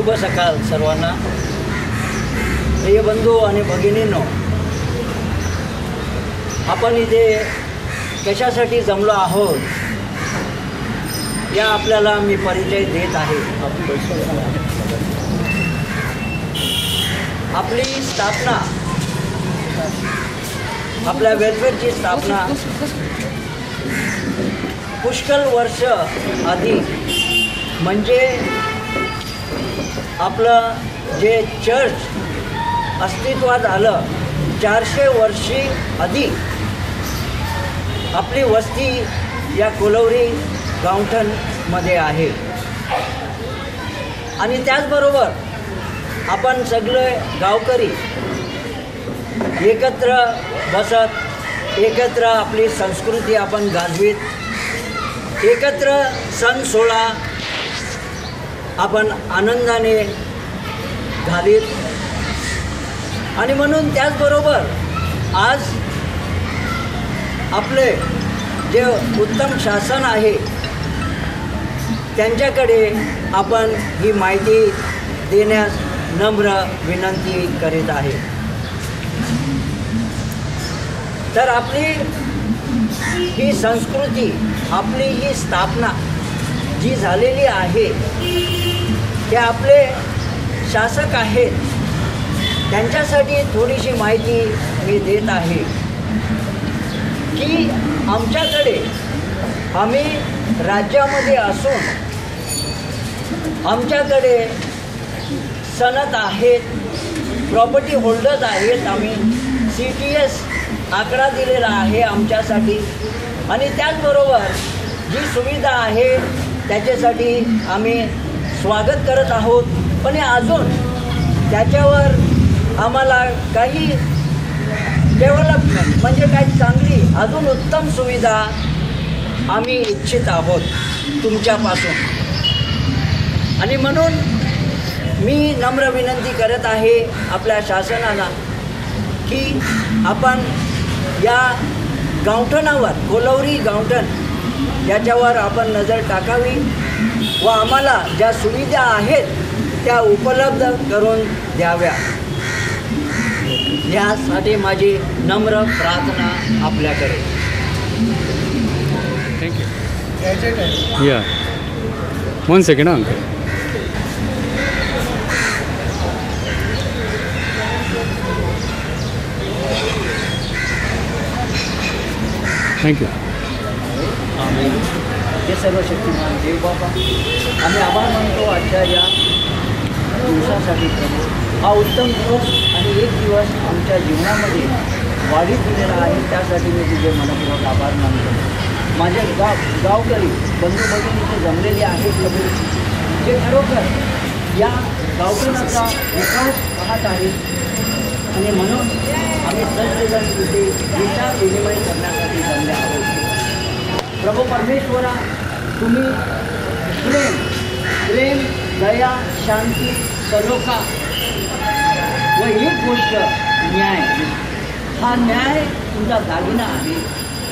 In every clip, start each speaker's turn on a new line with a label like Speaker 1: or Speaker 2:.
Speaker 1: शुभ सकाळ सर्वांना. प्रिय बंधू आणि भगिनींनो, आपण इथे कशासाठी जमलो आहोत या आपल्याला मी परिचय देत आहे. आपली स्थापना, आपल्या वेलफेअरची स्थापना पुष्कळ वर्ष आधी, म्हणजे आपलं जे चर्च अस्तित्वात आलं 400 वर्षी आधी आपली वस्ती या कोलवरी गावठणमध्ये आहे. आणि त्याचबरोबर आपण सगळे गावकरी एकत्र बसत, एकत्र आपली संस्कृती आपण गाजवीत, एकत्र सण सोहळा आपण आनंदाने घालीत. आणि म्हणून त्याचबरोबर आज आपले जे उत्तम शासन आहे त्यांच्याकडे आपण ही माहिती देण्यास नम्र विनंती करीत आहे. तर आपली ही संस्कृती, आपली ही स्थापना जी झालेली आहे ते आपले शासक आहेत, त्यांच्यासाठी थोडीशी माहिती मी देत आहे की आमच्याकडे, आम्ही राज्यामध्ये असून आमच्याकडे सनद आहेत, प्रॉपर्टी होल्डर्स आहेत, आम्ही CTS आकडा दिलेला आहे आमच्यासाठी. आणि त्याचबरोबर जी सुविधा आहे त्याच्यासाठी आम्ही स्वागत करत आहोत. पण अजून त्याच्यावर आम्हाला काही डेव्हलपमेंट, म्हणजे काही चांगली अजून उत्तम सुविधा आम्ही इच्छित आहोत तुमच्यापासून. आणि म्हणून मी नम्र विनंती करत आहे आपल्या शासनाला की आपण या गावठणावर, कोलवरी गावठण याच्यावर आपण नजर टाकावी व आम्हाला ज्या सुविधा आहेत त्या उपलब्ध करून द्याव्या, यासाठी माझी नम्र प्रार्थना आपल्याकडे.
Speaker 2: थँक्यू. या 1 सेकंड अंकल. थँक्यू.
Speaker 1: हे सर्वशक्तिमान देव बाबा, आम्ही आभार मानतो आजच्या या दिवसासाठी. प्रभू, हा उत्तम दिवस आणि एक दिवस आमच्या जीवनामध्ये वाढीत दिलेला आहे, त्यासाठी मी तुझे मनपूर्वक आभार मानतो. माझे गावकरी बंधू भगिनी इथे जमलेले आहेत प्रभू, जे खरोखर या गावठणाचा विकास पाहत आहेत. आणि म्हणून आम्ही सर्वजण इथे विचार विनिमय करण्यासाठी जमले आहोत. प्रभू परमेश्वरा, तुम्ही प्रेम, दया, शांती, सलोखा व एक गोष्ट न्याय, हा न्याय तुमचा दागिना आहे.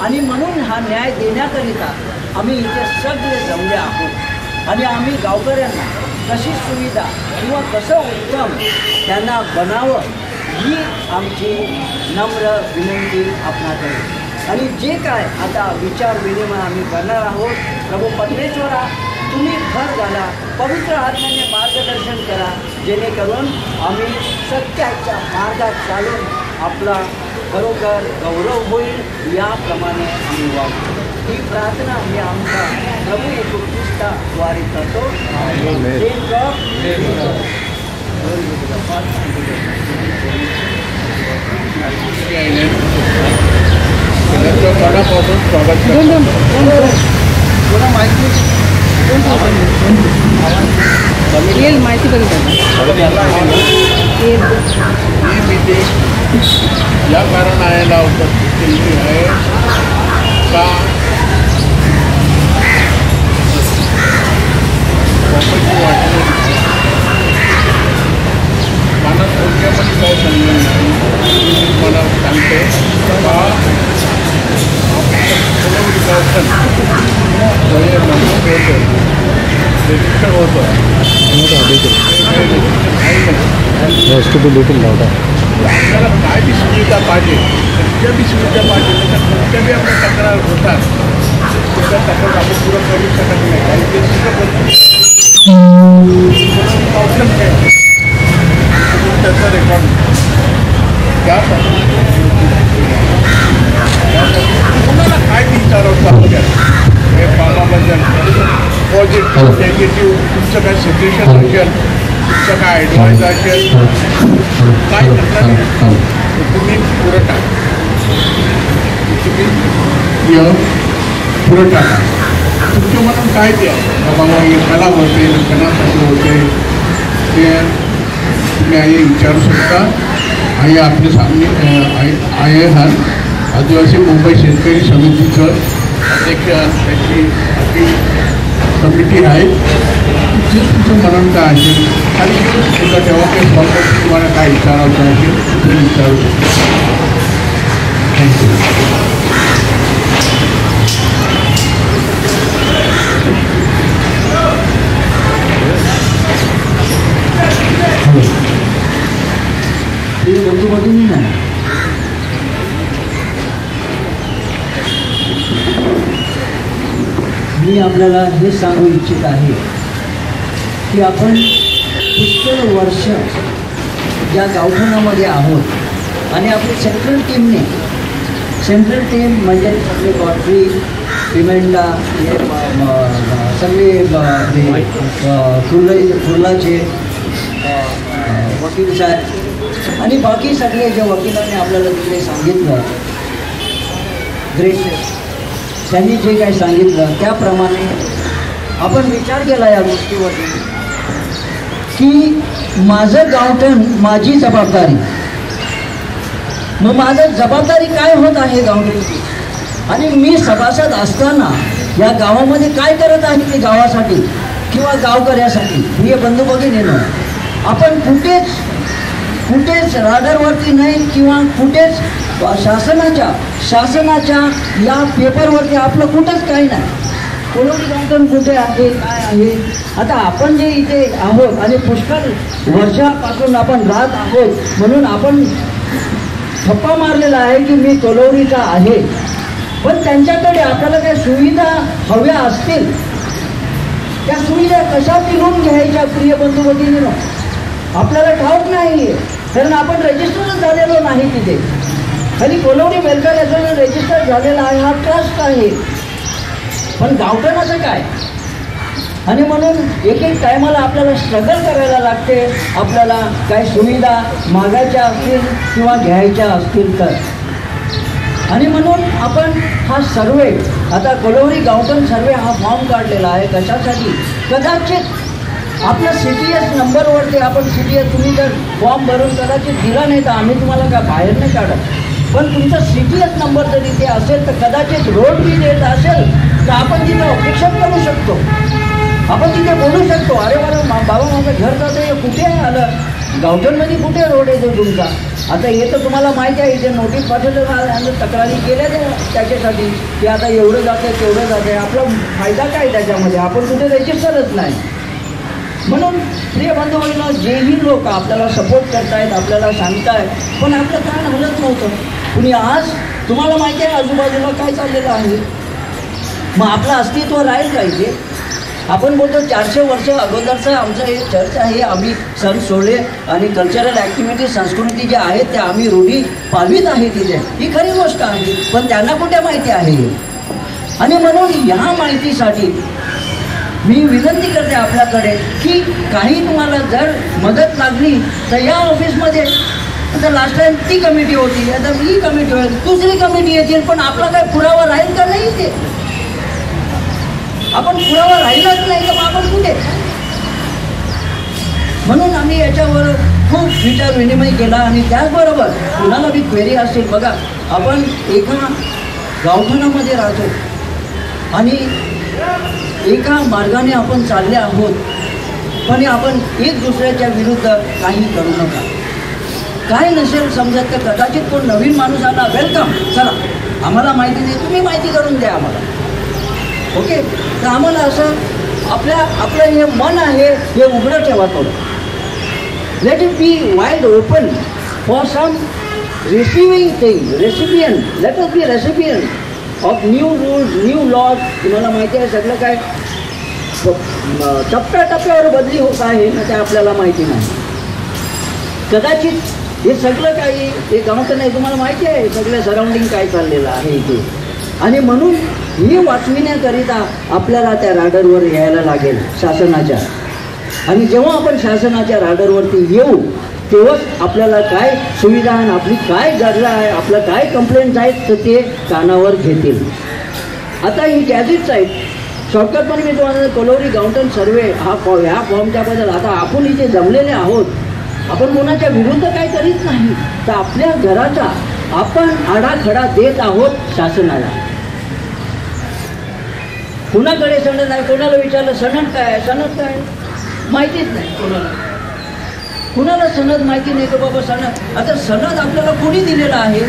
Speaker 1: आणि म्हणून हा न्याय देण्याकरिता आम्ही इथे सगळे जमले आहोत. आणि आम्ही गावकऱ्यांना कशी सुविधा किंवा कसं उत्तम त्यांना बनावं ही आमची नम्र विनंती आपणाकडे. आणि जे काय आता विचार विनिमय आम्ही करणार आहोत, प्रभू परमेश्वरा तुम्ही भर घाला, पवित्र आत्म्याने मार्गदर्शन करा, जेणेकरून आम्ही सत्याच्या मार्गात चालून आपला खरोखर गौरव होईल, याप्रमाणे आम्ही वागू. ही प्रार्थना मी आमचा प्रभू येशू ख्रिस्ताद्वारे करतो.
Speaker 2: मनापासून स्वागत करतो.
Speaker 1: पुन्हा माहिती
Speaker 3: माहिती
Speaker 2: या कारणाला उपस्थित केली आहे का प्रॉपर्टी वाटणे मला थोडक्यामध्ये काय सांगणार नाही. मला सांगते का रजिस्टर होतं
Speaker 4: उसको तो लिटिल लाउडर
Speaker 2: आपल्याला काय बी सुविधा पाहिजे कुठल्या बी सुविधा पाहिजे त्याच्या कोणत्या बी आपल्या तक्रार होतात त्या तक्रार आपण पुरं करू शकत नाही आणि ते सुद्धा प्रॉब्लेम काय त्याचा रेकॉर्ड त्यासाठी कोणाला काय विचारावं चालू द्या हे कामाबद्दल पॉझिटिव्ह नेगेटिव्ह तुमचं काय सजेशन असेल तुमचं काय ॲडवाईज असेल काय तक्रार तुम्ही पुरं टाका तुम्ही पुरं टाका तुमच्या मनात काय द्या बाबा हे कला होते कणासाठी होते ते तुम्ही आई विचारू शकता आई आपल्या सामने आहे हा आदिवासी मुंबई शेतकरी समितीचं अध्यक्ष त्याची आपली कमिटी आहे जे तुमचं म्हणून काय असेल आणि तुला तेव्हा काही स्वतः तुम्हाला काय विचारायचं असेल तुम्ही विचारू शकता थँक्यू
Speaker 1: बंधू नाही मी आपल्याला हे सांगू इच्छित आहे की आपण पुष्कळ वर्ष ज्या गावठाणामध्ये आहोत आणि आपली सेंट्रल टीम म्हणजे आपले गॉडफ्री पिमेंडा हे सगळे फुलाचे वकील साहेब आणि बाकी सगळे जे वकिलांनी आपल्याला तिकडे सांगितलं ग्रेट त्यांनी जे काही सांगितलं त्याप्रमाणे आपण विचार केला या गोष्टीवरती की माझं गावठण माझी जबाबदारी मग माझं जबाबदारी काय होत आहे गावठणची आणि मी सभासद असताना या गावामध्ये काय करत आहे ते गावासाठी किंवा गावकऱ्यासाठी हे बंधू भगिनींनो आपण कुठेच राडारवरती नाही किंवा कुठेच शासनाच्या या पेपरवरती आपलं कुठंच काही नाही कोणती गावठण कुठे आहे काय आहे आता आपण जे इथे आहोत आणि पुष्कळ वर्षापासून आपण राहत आहोत म्हणून आपण थप्पा मारलेला आहे की मी कोलवरीचा आहे पण त्यांच्याकडे आपल्याला काही सुविधा हव्या असतील त्या सुविधा कशा पिळून घ्यायच्या प्रिय बंधू भगिनींनो आपल्याला ठाऊक नाही कारण आपण रजिस्टरच झालेलो नाही तिथे खाली कोलवडी वेलफेअर असोसिएशन रजिस्टर झालेला आहे हा ट्रस्ट आहे पण गावठणाचं काय आणि म्हणून एक टायमाला आपल्याला स्ट्रगल करायला लागते आपल्याला काही सुविधा मागायच्या असतील किंवा घ्यायच्या असतील तर आणि म्हणून आपण हा सर्वे आता कोलवडी गावठण सर्वे हा फॉर्म काढलेला आहे कशासाठी कदाचित आपल्या CTS नंबरवरती आपण CTS तुम्ही जर फॉर्म भरून कदाचित दिला नाही तर आम्ही तुम्हाला काय बाहेर नाही काढत पण तुमचा CTS नंबर जर इथे असेल तर कदाचित रोड बी देत असेल तर आपण तिथे ऑब्जेक्शन करू शकतो आपण तिथे बोलू शकतो अरे बाबा माझं घर जातं कुठे आलं गावठणमध्ये कुठे रोड येतो तुमचा आता हे तर तुम्हाला माहिती आहे इथे नोटीस पाठवलं आणि तक्रारी केल्या त्याच्यासाठी की आता एवढं जातं तेवढं जातं आपला फायदा काय त्याच्यामध्ये आपण कुठे रजिस्टरच नाही म्हणून प्रिय बंधू भगिनींनो जेही लोक आपल्याला सपोर्ट करतायत आपल्याला सांगतायत पण आपलं कान हलत नव्हतं कुणी आज तुम्हाला माहिती आहे आजूबाजूला काय चाललेलं आहे मग आपलं अस्तित्व राहील का इथे आपण बोलतो 400 वर्ष अगोदरचं आमचं हे चर्च आहे आम्ही सण सोहळे आणि कल्चरल ॲक्टिव्हिटी संस्कृती ज्या आहेत त्या आम्ही रूढी पालवीत आहे तिथे ही खरी गोष्ट आहे पण त्यांना कुठे माहिती आहे आणि म्हणून ह्या माहितीसाठी मी विनंती करते आपल्याकडे की काही तुम्हाला जर मदत लागली तर या ऑफिसमध्ये आता लास्ट टाइम ती कमिटी होती आता ही कमिटी होईल दुसरी कमिटी येतील पण आपला काय पुरावा राहील का नाही ते आपण पुरावा राहिलाच नाही तर मग आपण कुठे म्हणून आम्ही याच्यावर खूप विचार विनिमय केला आणि त्याचबरोबर कुणाला बी क्वेरी असेल बघा आपण एका गावठाणामध्ये राहतो आणि एका मार्गाने आपण चालले आहोत पण आपण एक दुसऱ्याच्या विरुद्ध काही करू नका काय नसेल समजत तर कदाचित कोण नवीन माणूस आला वेलकम चला आम्हाला माहिती नाही तुम्ही माहिती करून द्या आम्हाला ओके तर आम्हाला असं आपलं हे मन आहे हे उघडं ठेवा थोडं Let it be wide open for some receiving thing, recipient. Let us be recipient of new rules, new laws. तुम्हाला माहिती आहे सगळं काय टप्प्याटप्प्यावर बदली होत आहे ना, ते आपल्याला माहिती नाही. कदाचित हे सगळं काही हे गमत नाही. तुम्हाला माहिती आहे सगळं सराउंडिंग काय चाललेलं आहे इथे, आणि म्हणून ही वाचविण्याकरिता आपल्याला त्या राडरवर यायला लागेल शासनाच्या. आणि जेव्हा आपण शासनाच्या राडरवरती येऊ तेव्हाच आपल्याला काय सुविधा आणि आपली काय गरजा आहे, आपलं काय कंप्लेंट्स आहेत तर ते कानावर घेतील. आता ही गॅजेट्स आहेत. शॉर्टकटपणे मी तुम्हाला कोलोरी गावठण सर्वे ह्या फॉर्मच्याबद्दल, आता आपण इथे जमलेले आहोत, आपण कोणाच्या विरुद्ध काय करीत नाही, तर आपल्या घराचा आपण आढाखडा देत आहोत शासनाला. कुणाकडे सनद आहे, कोणाला विचारलं सनद काय, सनद काय माहितीच नाही कोणाला. कुणाला सनद माहिती नाही का बाबा सनद. आता सनद आपल्याला कोणी दिलेला आहे,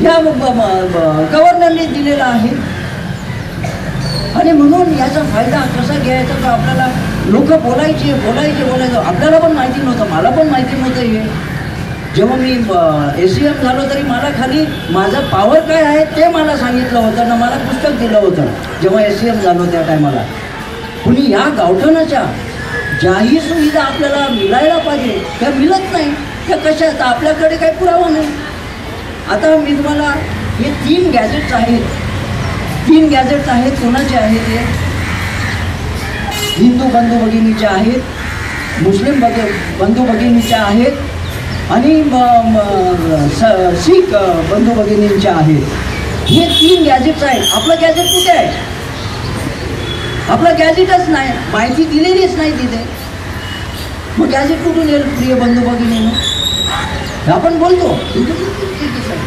Speaker 1: या गव्हर्नरने दिलेला आहे. आणि म्हणून याचा फायदा कसा घ्यायचा तर आपल्याला लोक बोलायचे. आपल्याला पण माहिती नव्हतं, मला पण माहिती नव्हतं हे. जेव्हा मी ACM झालो तरी मला खाली माझं पॉवर काय आहे ते मला सांगितलं होतं ना, मला पुस्तक दिलं होतं जेव्हा ACM झालो त्या टायमाला. कुणी या गावठणाच्या ज्याही सुविधा आपल्याला मिळायला पाहिजे त्या मिळत नाही. त्या कशा, तर आपल्याकडे काही पुरावा नाही. आता मी तुम्हाला हे 3 गॅजेट्स आहेत. 3 गॅजेट्स आहेत. कोणाचे आहेत हे? हिंदू बंधू भगिनीचे आहेत, मुस्लिम बंधू भगिनीच्या आहेत, आणि शीख बंधू भगिनींच्या आहेत. हे 3 गॅजेट्स आहेत. आपलं गॅजेट कुठे आहे? आपलं गॅजेटच नाही, माहिती दिलेलीच नाही तिथे. मग गॅजेट कुठून येईल प्रिय बंधू भगिनीनं? आपण बोलतो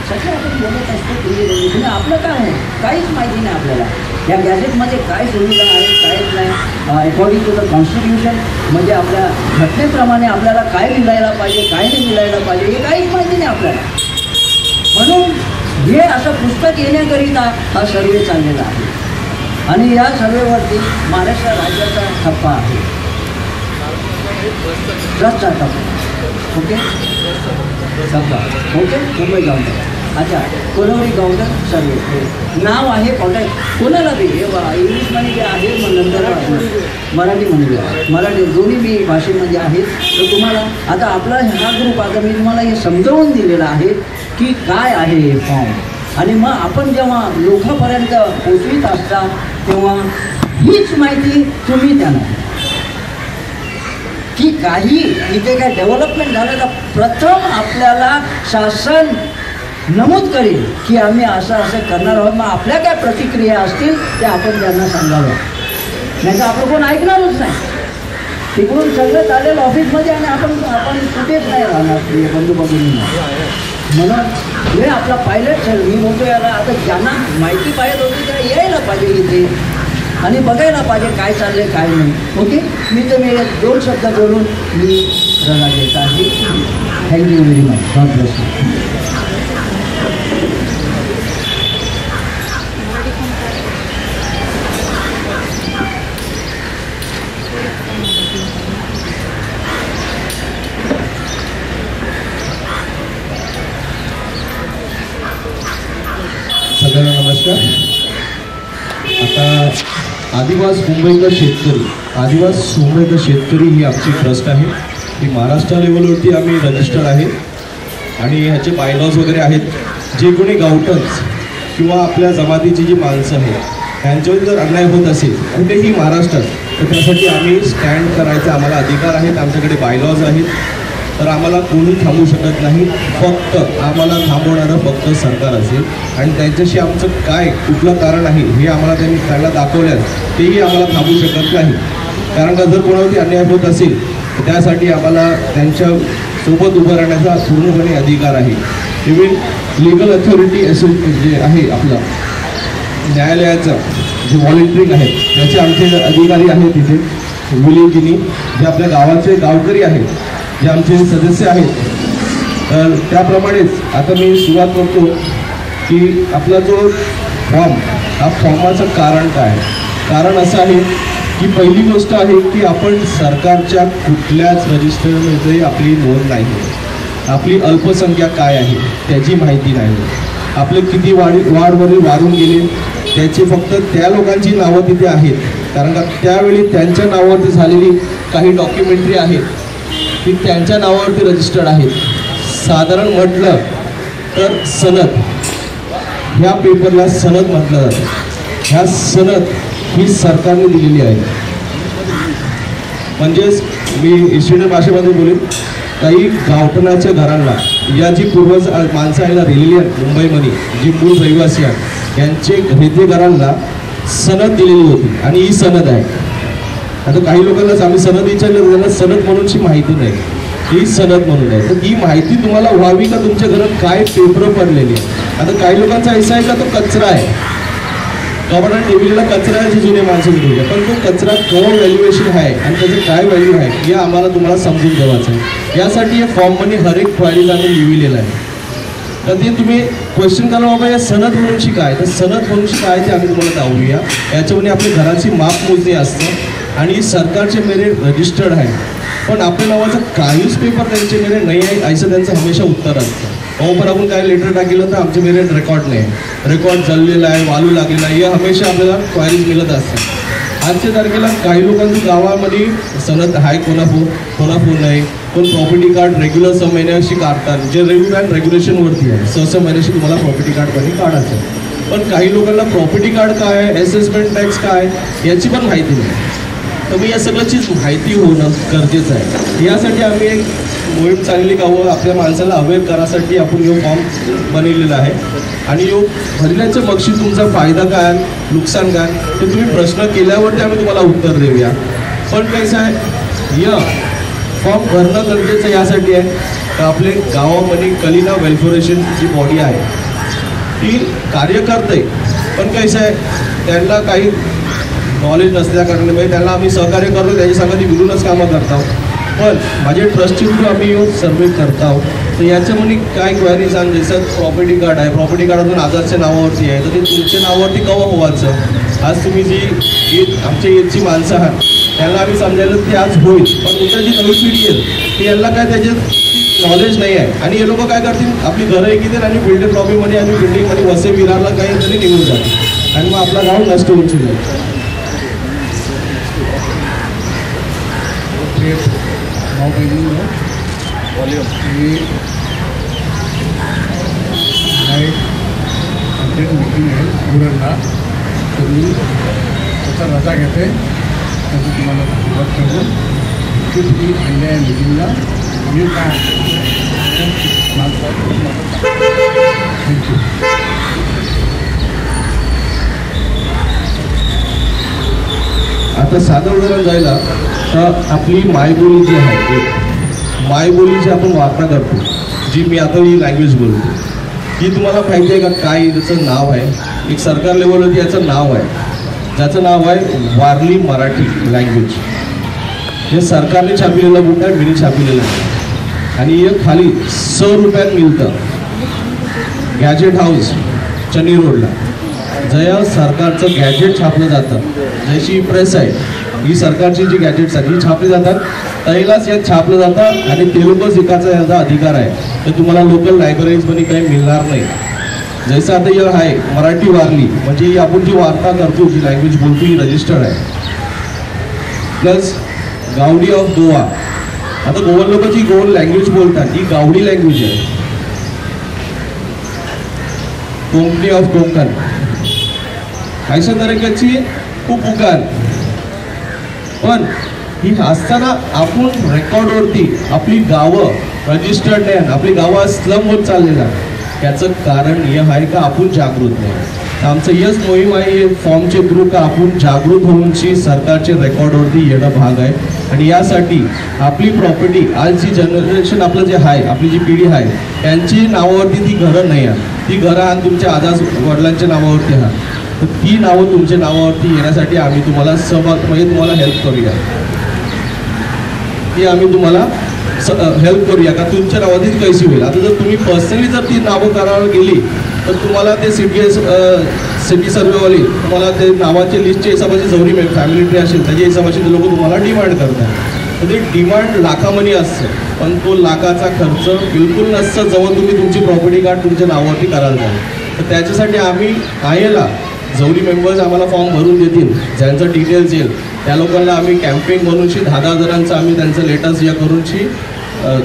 Speaker 1: सगळं आपण बोलत असतो प्रिय बंधू. आपलं काय आहे काहीच माहिती नाही आपल्याला. या गॅजेटमध्ये काय सुविधा आहे काहीच नाही. अकॉर्डिंग टू द कॉन्स्टिट्यूशन म्हणजे आपल्या घटनेप्रमाणे आपल्याला काय मिळायला पाहिजे काय नाही मिळायला पाहिजे हे काहीच माहिती नाही आपल्याला. म्हणून हे असं पुस्तक येण्याकरिता हा सर्वे चाललेला आहे. आणि या सर्वेवरती महाराष्ट्र राज्याचा ठप्पा आहे, ट्रस्टचा ठप्पा. ओके ठप्पा ओके मुंबई गावठण. अच्छा कोलोरी गावठण सर्वे नाव आहे. कॉन्टॅक्ट कोणाला बी इंग्लिशमध्ये जे आहे मग नंतर मराठीमध्ये मराठी दोन्ही बी भाषेमध्ये आहेत. तर तुम्हाला आता आपला हा ग्रुप आता मी तुम्हाला हे समजावून दिलेला आहे की काय आहे हे फॉर्म. आणि मग आपण जेव्हा लोकांपर्यंत पोचवित असता तेव्हा हीच माहिती तुम्ही त्यांना की काही इथे काय डेव्हलपमेंट झालं तर प्रथम आपल्याला शासन नमूद करेल की आम्ही असं असं करणार आहोत. मग आपल्या काय प्रतिक्रिया असतील ते आपण त्यांना सांगावं, नाही तर आपलं कोण ऐकणारच नाही. तिकडून सगळं चालेल ऑफिसमध्ये आणि आपण कुठेच नाही राहणार प्रिय बंधू भगिनींना. म्हणून हे आपला पायलट सर मी म्हणतो याला आता ज्यांना माहिती पाहिजे होती त्याला यायला पाहिजे इथे आणि बघायला पाहिजे काय चाललंय काय नाही. ओके मी तर मी 2 शब्द बोलून मी रजा घेत आहे. Thank you very much. God bless you.
Speaker 5: सगळ्यांना नमस्कार. आता आदिवास मुंबईकर शेतकरी ही आमची ट्रस्ट आहे. ही महाराष्ट्र लेवलवरती आम्ही रजिस्टर्ड आहे आणि ह्याचे बायलॉज वगैरे आहेत. जे कोणी गावठन्स किंवा आपल्या जमातीची जी माणसं आहेत त्यांच्यावर जर अन्याय होत असेल कुठेही महाराष्ट्रात तर त्यासाठी आम्ही स्टँड करायचा आम्हाला अधिकार आहेत. आमच्याकडे बायलॉज आहेत. तर आम्हाला कोणी थांबवू शकत नाही. फक्त आम्हाला थांबवणारं फक्त सरकार असेल आणि त्यांच्याशी आमचं काय कुठलं कारण आहे हे आम्हाला त्यांना दाखवल्यास तेही आम्हाला थांबवू शकत नाही. कारण का जर कोणावरती अन्याय होत असेल तर त्यासाठी आम्हाला त्यांच्या सोबत उभं राहण्याचा पूर्णपणे अधिकार आहे. इव्हन लिगल अथॉरिटी जे आहे आपलं न्यायालयाचं जे व्हॉलेंटिअरिंग आहे त्याचे आमचे अधिकारी आहेत तिथे विलेजिनी जे आपल्या गावाचे गावकरी आहेत जे आमचे सदस्य आहेत. तर त्याप्रमाणेच आता मी सुरुवात करतो की आपला जो फॉर्म हा फॉर्माचं कारण काय. कारण असं आहे की पहिली गोष्ट आहे की आपण सरकारच्या कुठल्याच रजिस्टरमध्ये आपली नोंद नाही, आपली अल्पसंख्या काय आहे त्याची माहिती नाही, आपले किती वाढवरील वाढून गेले त्याची फक्त त्या लोकांची नावं तिथे आहेत, कारण का त्यावेळी त्यांच्या नावावरती झालेली काही डॉक्युमेंटरी आहेत ती त्यांच्या नावावरती रजिस्टर्ड आहेत. साधारण म्हटलं तर सनद, ह्या पेपरला सनद म्हटलं जातं. ह्या सनद ही सरकारने दिलेली आहे. म्हणजेच मी स्टुडंट भाषेमध्ये बोलेन, काही गावठणाच्या घरांना या जी पूर्वज माणसं आहे ना रिलियन मुंबईमध्ये जी मूळ रहिवासी आहेत यांचे घरांना सनद दिलेली होती आणि ही सनद आहे. आता काही लोकांनाच आम्ही सनद विचारलं त्यांना सनद म्हणूनची माहिती नाही, ही सनद म्हणून आहे. तर ही माहिती तुम्हाला व्हावी का तुमच्या घरात काय पेपर पडलेली आहे. आता काही लोकांचा ऐसा आहे का तो कचरा आहे, गव्हर्नमेंट ठेवलेला कचऱ्याचे जुने माणसं ठेवले, पण तो कचरा कोण व्हॅल्युएशन आहे आणि त्याचं काय व्हॅल्यू आहे हे आम्हाला तुम्हाला समजून द्यायचं आहे. यासाठी या फॉर्ममध्ये हर एक फायलीज आम्ही लिहिलेलं आहे. तर ते तुम्ही क्वेश्चन करा बाबा या सनद म्हणूनशी काय, तर सनद म्हणूनशी काय ते आम्ही तुम्हाला दाखवूया. याच्यामध्ये आपल्या घराची माप मोजणी असतं आणि सरकारचे मेरे रजिस्टर्ड आहे, पण आपल्या नावाचं काहीच पेपर त्यांचे मेरे नाही आहे असं त्यांचं हमेशा उत्तर असतं. पण आपण काय लेटर टाकलं तर आमचे मेरे रेकॉर्ड नाही, रेकॉर्ड चाललेला आहे, वालू लागलेला आहे, हे हमेशा आपल्याला क्वायरीज मिळत असतात. आजच्या तारखेला काही लोकांचं गावामध्ये सनद आहे, कोणा नाही, कोण प्रॉपर्टी कार्ड रेग्युलर 6 महिन्याशी काढतात, जे रेग्युलर अँड रेग्युलेशनवरती आहे. 6 महिन्याशी तुम्हाला प्रॉपर्टी कार्ड कधी काढायचं. पण काही लोकांना प्रॉपर्टी कार्ड काय आहे, असेसमेंट टॅक्स काय याची पण माहिती नाही. तर मी या सगळ्याची माहिती होणं गरजेचं आहे. यासाठी आम्ही एक मोहीम चालली का हो आपल्या माणसाला अवेअर करायसाठी आपण यो फॉर्म बनवलेला आहे. आणि यो भरण्याच्या बक्षीस तुमचा फायदा काय नुकसान काय ते तुम्ही प्रश्न केल्यावरती आम्ही तुम्हाला उत्तर देऊया. पण कसं आहे या फॉर्म भरणं गरजेचं यासाठी आहे का आपले गावामध्ये कलिना वेल्फेअरेशन जी बॉडी आहे ती कार्य करते, पण कसं आहे त्यांना काही नॉलेज नसल्या कारणामुळे त्यांना आम्ही सहकार्य करतो, त्याच्या संग ती मिळूनच कामं करतो. पण माझे ट्रस्टची थ्रू आम्ही सर्वे करतो. तर याच्यामध्ये काय क्वायरीज आणि जसं प्रॉपर्टी कार्ड आहे, प्रॉपर्टी कार्ड अजून आधारच्या नावावरती आहे, तर ते तुमच्या नावावरती केव्हा व्हायचं. आज तुम्ही जी आमच्या एजची माणसं आहात त्यांना आम्ही समजायला ते आज होईल, पण तुमच्या जी नवी पिढी आहे ती यांना काय त्याच्यात नॉलेज नाही आहे. आणि हे लोक काय करतील आपली घरं एकीतील आणि बिल्डिंग लॉबीमध्ये आणि बिल्डिंगमध्ये वसे विरारला काही तरी निघून जाते आणि मग आपला गाव नष्ट होऊन जाईल.
Speaker 2: भाऊ बहिणींनो, एक अर्जंट मीटिंग आहे उरणला, तर मी त्याचा रजा घेते. त्याची तुम्हाला सुरुवात करू की तुम्ही आणल्या आहे मीटिंगला. मी काय थँक्यू.
Speaker 5: आता साधं उदाहरण जायला तर आपली मायबोली जी आहे, मायबोली जी आपण वार्ता करतो, जी मी आता ही लँग्वेज बोलतो, ही तुम्हाला माहिती आहे का काय त्याचं नाव आहे. एक सरकार लेवलवरती याचं नाव आहे, ज्याचं नाव आहे वारली मराठी लँग्वेज. हे सरकारने छापिलेलं बुक आहे, मी छापिलेलं आहे. आणि हे खाली 100 रुपयात मिळतं गॅजेट हाऊस चनी रोडला. जया सरकारचं गॅजेट छापलं जातं, जशी प्रेस आहे ही सरकारची जी गॅजेट्स आहेत ही छापली जातात, त्यालाच यात छापलं जातं आणि तेलुगू शिकायचा याचा अधिकार आहे. तर तुम्हाला लोकल लायब्ररीजमध्ये काही मिळणार नाही. जसं आता हे आहे मराठी वारली, म्हणजे ही आपण जी वार्ता करतो, जी लँग्वेज बोलतो ही रजिस्टर्ड आहे. प्लस गावडी ऑफ गोवा, आता गोवन लोक जी गोवन लँग्वेज बोलतात ही गावडी लँग्वेज आहे. कोंकणी ऑफ कोकण अशा तरीक्याची खूप उगार. पण ही असताना आपण रेकॉर्डवरती आपली गावं रजिस्टर्ड नाही, आपली गावं स्लम होत चाललेला. याचं कारण हे आहे का आपण जागृत नाही. आमचं यश मोहीम आहे फॉर्मचे थ्रू का आपण जागृत होऊनची सरकारचे रेकॉर्डवरती येणं भाग आहे. आणि यासाठी आपली प्रॉपर्टी आज जी जनरेशन आपलं जे आहे, आपली जी पिढी आहे त्यांची नावावरती ती घरं नाही आहे. ती घरं आणि तुमच्या आधार वडिलांच्या नावावरती आहे, तर ती नावं तुमच्या नावावरती येण्यासाठी आम्ही तुम्हाला सहभाग म्हणजे तुम्हाला हेल्प करूया. ती आम्ही तुम्हाला हेल्प करूया का तुमच्या नावावरती कैसी होईल. आता जर तुम्ही पर्सनली जर ती नावं करायला गेली तर तुम्हाला ते सिटी सर्वेवाली तुम्हाला ते नावाचे लिस्टच्या हिशोबाची जवरी मिळेल, फॅमिली ट्री असेल त्याच्या हिशोबाशी ते लोक तुम्हाला डिमांड करतात. तर ते डिमांड लाखामध्ये असतं, पण तो लाखाचा खर्च बिलकुल नसतं जेव्हा तुम्ही तुमची प्रॉपर्टी कार्ड तुमच्या नावावरती करायला जाल. तर त्याच्यासाठी आम्ही आयला जवरी मेंबर्स आम्हाला फॉर्म भरून देतील, ज्यांचं डिटेल्स येईल त्या लोकांना आम्ही कॅम्पेन बनवूनशी 10,000 जणांचं आम्ही त्यांचं लेटर्स या करूनशी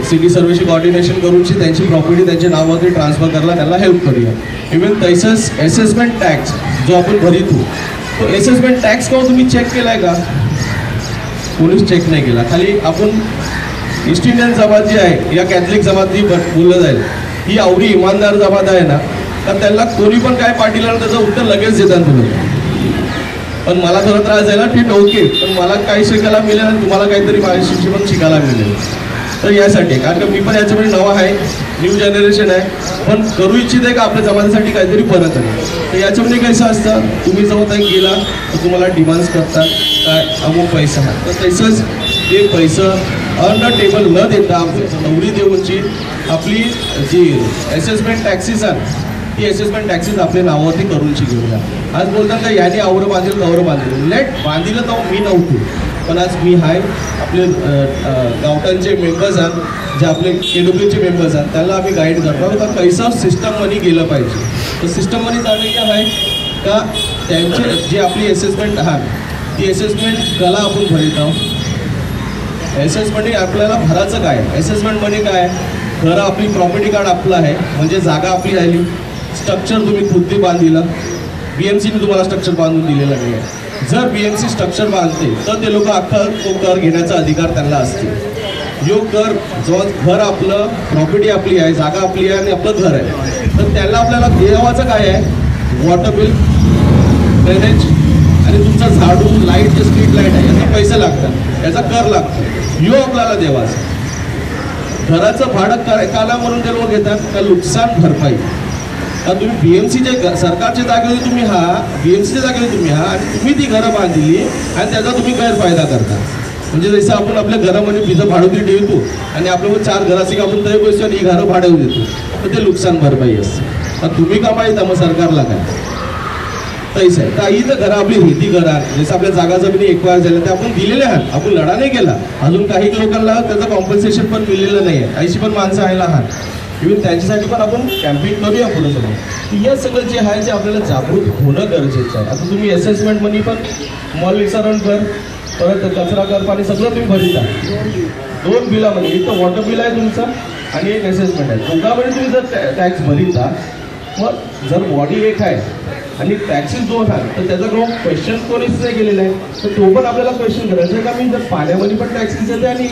Speaker 5: सिटी सर्वेशी कोऑर्डिनेशन करूनशी त्यांची प्रॉपर्टी त्यांच्या नावावरती ट्रान्सफर करायला त्यांना हेल्प करूया. इवन तसंच असेसमेंट टॅक्स जो आपण भरितो, तो असेसमेंट टॅक्स का तुम्ही चेक केला आहे का? कोणीच चेक नाही केला. खाली आपण ईस्ट इंडियन जमात जी आहे या कॅथलिक जमात जी बोललं जाईल ही आवडी इमानदार जमात आहे ना, तर त्यांना कोणी पण काय पाठीला त्याचं उत्तर लगेच देतात तुम्ही. पण मला थोडा त्रास झाला, ठीक ओके, पण मला काही शिकायला मिळेल आणि तुम्हाला काहीतरी माझ्याशी पण शिकायला मिळेल. तर यासाठी कारण का मी पण याच्यामध्ये नवा आहे, न्यू जनरेशन आहे, पण करू इच्छित आहे का आपल्या जमातीसाठी काहीतरी बरं करेल. तर याच्यामध्ये कसं असतं, तुम्ही जेव्हा काही गेला तर तुम्हाला डिमांड्स करतात काय अमुक पैसा, तर तसंच ते पैसा ऑन द टेबल न देता नवरी देऊनची आपली जी असेसमेंट टॅक्सीस आहेत ती असेसमेंट टॅक्सीस आपल्या नावावरती करूनची घेऊया. आज बोलतात का याने आवरं बांधेल कवरं बांधेल, लेट बांधिलं तर मी नव्हतो, पण आज मी आहे. आपले गावठांचे मेंबर्स आहेत, जे आपले KWचे मेंबर्स आहेत, त्यांना आम्ही गाईड करतो का कैसा सिस्टममध्ये गेलं पाहिजे. तर सिस्टममध्ये जाणं काय आहे का त्यांचे जे आपली असेसमेंट आहात ती असेसमेंट कला आपण भरीत आहोत. असेसमेंट आपल्याला भरायचं काय, असेसमेंटमध्ये काय, घरं आपली प्रॉपर्टी कार्ड आपलं आहे म्हणजे जागा आपली राहिली, स्ट्रक्चर तुम्ही खुद्दी बांधिलं, BMCने तुम्हाला स्ट्रक्चर बांधून दिलेलं नाही आहे. जर BMC स्ट्रक्चर बांधते तर ते लोक अख्खा तो कर घेण्याचा अधिकार त्यांना असते. यो कर जो घर आपलं प्रॉपर्टी आपली आहे, जागा आपली आहे आणि आपलं घर आहे, तर त्याला आपल्याला देवाचं काय आहे, वॉटर बिल, ड्रेनेज आणि तुमचा झाडू, लाईट जे स्ट्रीट लाईट आहे याचे पैसे लागतात, याचा कर लागतो, यो आपल्याला देवाचा. घराचं भाडं काला म्हणून ते लोक घेतात का नुकसान भरपाई. आता तुम्ही BMCच्या सरकारच्या जागेवर तुम्ही BMCच्या जागेवर तुम्ही आणि तुम्ही ती घरं बांधली आणि त्याचा तुम्ही गैरफायदा करता. म्हणजे जसं आपण आपल्या घरामध्ये तिचं भाडं तरी ठेवतो आणि आपल्यावर 4 घरं असे का आपण तरी पैसे आणि ही घरं भाडं देतो, तर ते नुकसान भरपाई असते. आता तुम्ही का माहिती मग सरकारला काय तैस आहे. तर इथं घरं आपली रेती घरं जसं आपल्या जागा जमिनी एक्वायर झाल्या त्या आपण दिलेल्या आहात, आपण लढा नाही केला. अजून काही लोकांना त्याचं कॉम्पन्सेशन पण मिळलेलं नाही आहे, अशी पण माणसं आयला आहात. इव्हन त्यांच्यासाठी पण आपण कॅम्पेन करूया पुढे सगळं. या सगळं जे आहे ते आपल्याला जागृत होणं गरजेचं आहे. आता तुम्ही असेसमेंटमध्ये पण मॉल विचारण कर, परत कचरा कर, पाणी सगळं तुम्ही भरिता. 2 बिलामध्ये एक तर वॉटर बिल आहे तुमचं आणि एक असेसमेंट आहे. दोघांमध्ये तुम्ही जर टॅक्स भरिता, मग जर बॉडी एक आहे आणि टॅक्सेस 2 आहेत तर त्याचा क्वेश्चन कोणीच नाही केलेला आहे, तर तो पण आपल्याला क्वेश्चन करायचं आहे का मी जर पाण्यामध्ये पण टॅक्सेस देते आणि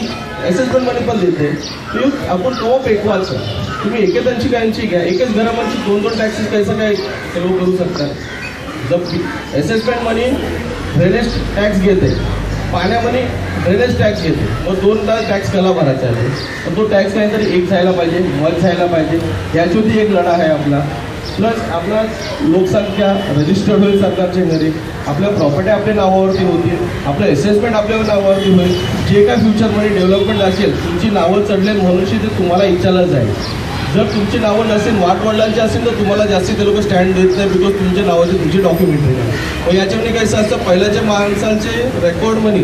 Speaker 5: असेसमेंटमध्ये पण देते, तर आपण तो पेकवायचं. तुम्ही एकेकांची कायांची घ्या, एकच घरामध्ये 2-2 टॅक्सेस कैसा काय सेव्ह करू शकता. जर असेसमेंटमध्ये ड्रेनेज टॅक्स घेते, पाण्यामध्ये ड्रेनेज टॅक्स घेते, मग 2दा टॅक्स कला भरायचा आहे. पण तो टॅक्स काहीतरी एक जायला पाहिजे, वर जायला पाहिजे, याच्यावरती एक लढा आहे आपला. प्लस आपला लोकसंख्या रजिस्टर्ड होईल सरकारच्या घरी, आपल्या प्रॉपर्टी आपल्या नावावरती होतील, आपलं असेसमेंट आपल्या नावावरती होईल. जे काय फ्युचरमध्ये डेव्हलपमेंट असेल तुमची नावं चढलेल म्हणूनशी ते तुम्हाला इच्छाला जाईल. जर तुमची नावं नसेल, वाटवडिलांची असेल, तर तुम्हाला जास्ती ते लोक स्टँड देत नाही, बिकॉज तुमच्या नावाची तुमची डॉक्युमेंटरी नाही. मग याच्यामध्ये कसं असतं, पहिल्याच्या माणसांचे रेकॉर्डमध्ये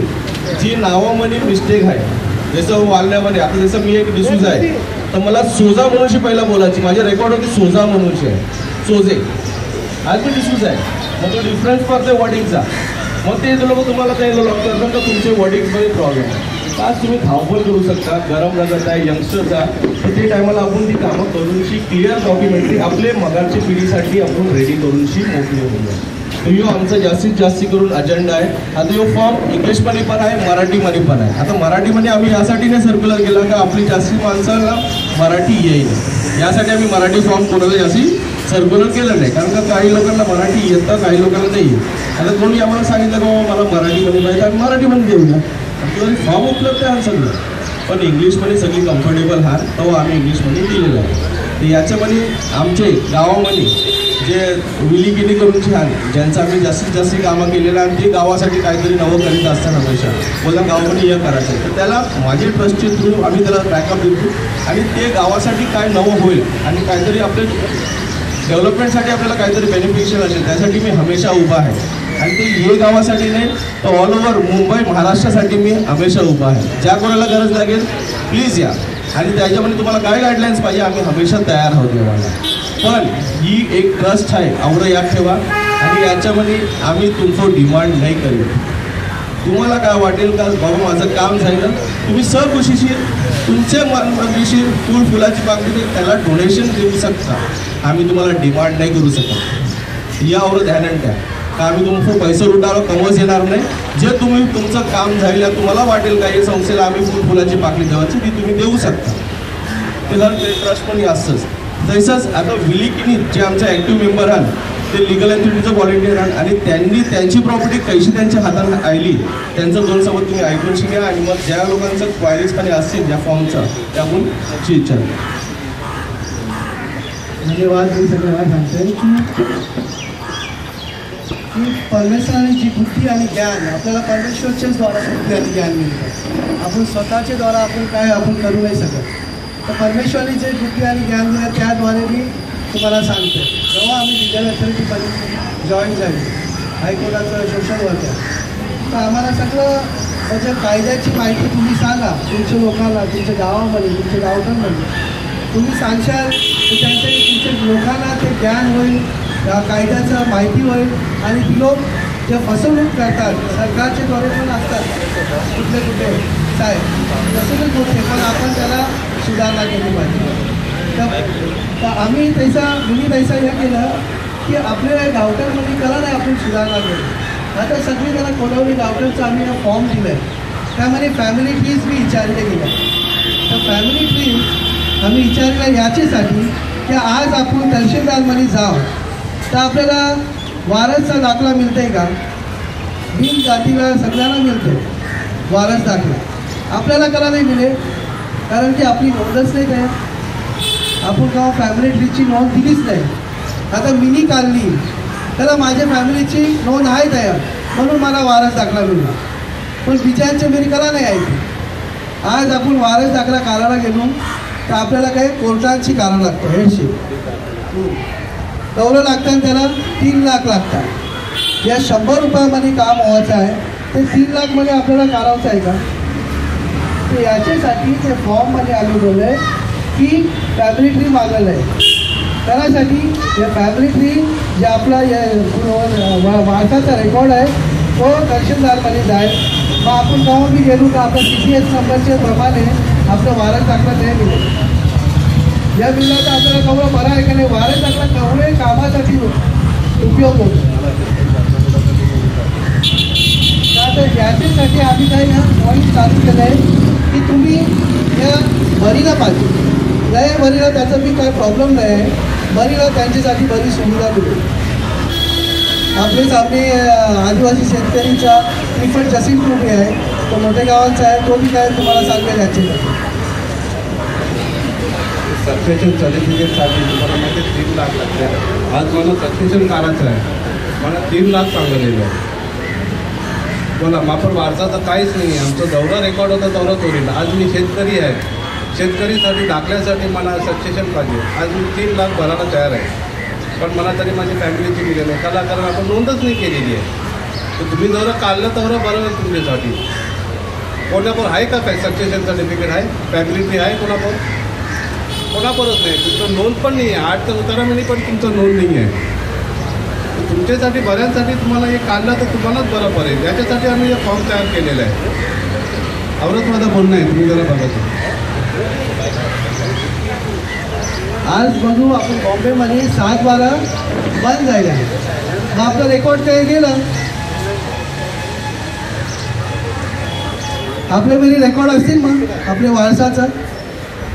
Speaker 5: जी नावामध्ये मिस्टेक आहे, जसं वालण्यामध्ये आता जसं मी एक डिसूज आहे तर मला सोजा म्हणूनशी पहिला बोलायची, माझ्या रेकॉर्ड होती सोजा म्हणूनशी आहे, सोजे. आज मी डिसूज आहे, मग तो डिफरन्स पडतो वर्डिंगचा. मग ते लोक तुम्हाला काही लॉक करतात का तुमचे वर्डिंग्समध्ये प्रॉब्लेम आहे. आज तुम्ही धावपळ करू शकता, गरम लागत आहे यंगस्टर्स आहे, तर ते टायमाला आपण ती कामं करूनशी क्लिअर डॉक्युमेंटरी आपले मगारच्या पिढीसाठी आपण रेडी करूनशी मोकळी होऊया. तर यो आमचा जास्तीत जास्त करून अजेंडा आहे. आता यो फॉर्म इंग्लिशमध्ये पण आहे, मराठीमध्ये पण आहे. आता मराठीमध्ये आम्ही यासाठी नाही सर्क्युलर केला का आपली जास्ती माणसाला मराठी येईल, यासाठी आम्ही मराठी फॉर्म कोणाला जास्ती सर्क्युलर केलं नाही. कारण का काही लोकांना मराठी येतं, काही लोकांना नाही येत. आता कोणी आम्हाला सांगितलं का मला मराठीमध्ये पाहिजे, आम्ही मराठीमध्ये देऊया. फॉर्म उपलब्ध आहे सगळं, पण इंग्लिशमध्ये सगळी कम्फर्टेबल आहात तेव्हा आम्ही इंग्लिशमध्ये दिलेलं आहे. तर याच्यामध्ये आमचे गावामध्ये जे विलिगिरी करून छान ज्यांचं आम्ही जास्तीत जास्त कामं केलेलं आहे, ते गावासाठी काहीतरी नवं करीत असताना हमेशा बोला गावामध्ये हे करायचं आहे, तर त्याला माझे ट्रस्टचे थ्रू आम्ही त्याला बॅकअप देतो आणि ते गावासाठी काय नवं होईल आणि काहीतरी आपले डेव्हलपमेंटसाठी आपल्याला काहीतरी बेनिफिशियल असेल त्यासाठी मी हमेशा उभा आहे. आणि ते हे गावासाठी नाही तर ऑल ओव्हर मुंबई महाराष्ट्रासाठी मी हमेशा उभा आहे. ज्या कोणाला गरज लागेल प्लीज या. आणि त्याच्यामध्ये तुम्हाला काय गाईडलाईन्स पाहिजे आम्ही हमेशा तयार आहोत देवाला. पण ही एक ट्रस्ट आहे आवडं याद ठेवा. आणि याच्यामध्ये आम्ही तुमचं डिमांड नाही करू. तुम्हाला काय वाटेल का बाबा माझं काम झालं तुम्ही सहखुशीशीर तुमच्या मनमर्जीशीर फुलाची पाकळी त्याला डोनेशन देऊ शकता. आम्ही तुम्हाला डिमांड नाही करू शकत. यावर ध्यानात द्या का आम्ही तुमचं पैसे लुटारो कमवच येणार नाही. जे तुम्ही तुमचं काम झालं तुम्हाला वाटेल का या संस्थेला आम्ही फुलाची पाकळी द्यावायची ती तुम्ही देऊ शकता. त्याला ते ट्रस्ट पण असतंच. तसंच आता विलिकिनी जे आमचे ॲक्टिव्ह मेंबर आहात ते लिगल ॲक्टिव्हिटीचं व्हॉलेंटियर आहात आणि त्यांनी त्यांची प्रॉपर्टी कशी त्यांच्या हातात आली त्यांचं दोन सोबत तुम्ही ऐकून शिका. आणि मग ज्या लोकांचं क्वायरीज खाली असतील ज्या फॉर्मचा त्यातून इच्छा.
Speaker 6: धन्यवाद. मी सगळ्यांना सांगते की परमेश्वराने जी बुद्धी आणि ज्ञान आपल्याला परमेश्वरच्याच द्वारा बुद्धी आणि ज्ञान मिळतं. आपण स्वतःच्या द्वारा आपण काय आपण करू नाही शकत. तर परमेश्वराने जे बुद्धी आणि ज्ञान दिलं त्याद्वारे मी तुम्हाला सांगते. जेव्हा आम्ही लिगल अथॉरिटी जॉईन झाली हायकोर्टाचं शोषण होतं तर आम्हाला सगळं म्हणजे कायद्याची माहिती तुम्ही सांगा तुमच्या लोकांना तुमच्या गावामध्ये तुमच्या गावठांमध्ये तुम्ही सांगशाल तर त्यांच्या तुमच्या लोकांना ते ज्ञान होईल कायद्याचं माहिती होईल. आणि ती लोक जे फसवणूक करतात सरकारच्या द्वारे पण असतात कुठले कुठे साहेब फसवणूक होते पण आपण त्याला सुधारणा केली पाहिजे. तर आम्ही मी तैसा हे केलं की आपल्या गावठांमध्ये करा नाही आपण सुधारणा केली. आता सगळी जरा कोलवली गावठांचा आम्ही फॉर्म दिलं आहे त्यामध्ये फॅमिली ट्रीज बी विचारले गेल्या. तर फॅमिली ट्रीज आम्ही विचारलं याच्यासाठी की आज आपण तहसीलदारमध्ये जाऊ तर आपल्याला वारसचा दाखला मिळते का. बिन जातीला सगळ्यांना मिळते वारस दाखला. आपल्याला करा नाही मिळेल कारण की आपली नोंदच नाही काय. आपण गाव फॅमिली ट्रीची नोंद दिलीच नाही. आता मिनी काढली त्याला माझ्या फॅमिलीची नोंद आहे तयार म्हणून मला वारस दाखला मिळला. पण बिचारच्या मेरी कला नाही आहे. आज आपण वारस दाखला काढायला गेलो तर आपल्याला काही कोर्टाची कारण लागतं. हेडशिप दौरं लागतात त्याला 3 लाख लागतात. या 100 रुपयामध्ये काम व्हायचं आहे ते 3 लाखमध्ये आपल्याला करायचं आहे का. तर याच्यासाठी ते फॉर्ममध्ये आलं बोललं आहे की फॅमिली ट्री मागलेलं आहे. त्यासाठी या फॅमिली ट्री जे आपला वारसाचा रेकॉर्ड आहे तो तहसीलदारमध्ये जाईल. मग आपण गाव बी गेलो तर आपल्या CCS नंबरच्या प्रमाणे आपलं वारस दाखला नाही मिळेल. या बिलाचा आपल्याला केवढं बरं आहे का नाही. वारस दाखला केवढे कामासाठी उपयोग होतो. तर याच्यासाठी आम्ही काही ना पॉईंट चालू केलं आहे की तुम्ही या बरीला पाहिजे नाही बरीला त्याचा बी काही प्रॉब्लेम नाही आहे. बरीला त्यांच्यासाठी बरी सुविधा मिळेल. आपले आदिवासी शेतकरीचा प्रिफर्ड जसीम टोपी आहे तो मोठ्या गावांचा आहे तो बी काय तुम्हाला सांगेल याच्यासाठी.
Speaker 2: सक्सेशन सर्टिफिकेटसाठी तुम्हाला माहिती 3 लाख लागते. आज मला सक्सेशन काढायचं आहे मला 3 लाख सांगलेलं आहे. बोला मापर वारसाचं काहीच नाही. आमचं दौरा रेकॉर्ड होता दौरा चोरील. आज मी शेतकरी आहे. शेतकरीसाठी दाखल्यासाठी मला सक्सेशन पाहिजे. आज मी 3 लाख भरायला तयार आहे. पण मला तरी माझी फॅमिलीची दिली नाही त्याला कारण आपण नोंदच नाही केलेली आहे. तर तुम्ही दौरा काढलं तर बरं आहे तुमच्यासाठी. कोणापर आहे का काय सक्सेशन सर्टिफिकेट आहे फॅमिली ट्री आहे कोणापर कोणापरच नाही. तुमचं नोंद पण नाही आहे. 8 ते 17 महिने पण तुमचं नोंद नाही आहे. तुमच्यासाठी बऱ्यांसाठी तुम्हाला हे काढलं तर तुम्हालाच बरं पडेल. याच्यासाठी आम्ही हे फॉर्म तयार केलेला आहे. आवडत माझं बोलणं आहे तुम्ही जरा बघा.
Speaker 6: आज बघू आपण बॉम्बेमध्ये 7/12 बंद जायला मग आपलं रेकॉर्ड काही गेलं. आपल्यामध्ये रेकॉर्ड असतील मग आपल्या वारसाचा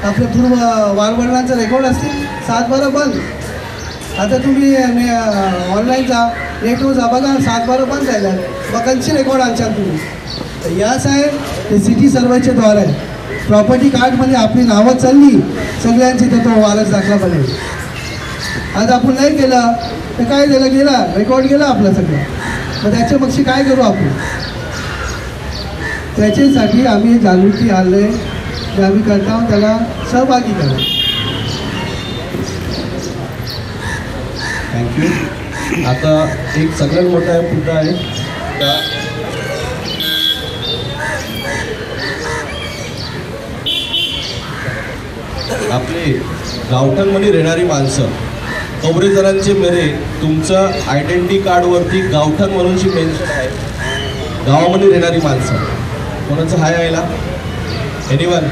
Speaker 6: आपल्या पूर्व वारवडिलांचा रेकॉर्ड असतील. 7/12 बंद. आता तुम्ही ऑनलाईन जा नेटवर जा बघा 7/12 बंद जायला मग कंची रेकॉर्ड आणशाल तुम्ही. तर याच आहे ते सिटी सर्वेच्या द्वारे प्रॉपर्टी कार्डमध्ये आपली नावं चालली सगळ्यांची तर तो वारस दाखला बनेल. आज आपण नाही केलं तर काय झालं गेला रेकॉर्ड गेला आपला सगळं. मग त्याच्या पक्षी काय करू आपण. त्याच्यासाठी आम्ही जागृती आणले जे आम्ही करता त्याला सहभागी करा.
Speaker 5: थँक्यू. आता एक सगळ्यात मोठा मुद्दा आहे का आपली गावठाणमध्ये राहणारी माणसं, कवरेजरांचे मेरे तुमचं आयडेंटिटी कार्डवरती गावठाण म्हणूनची मेन्शन आहे. गावामध्ये राहणारी माणसं कोणाचं हाय यायला एनिवन?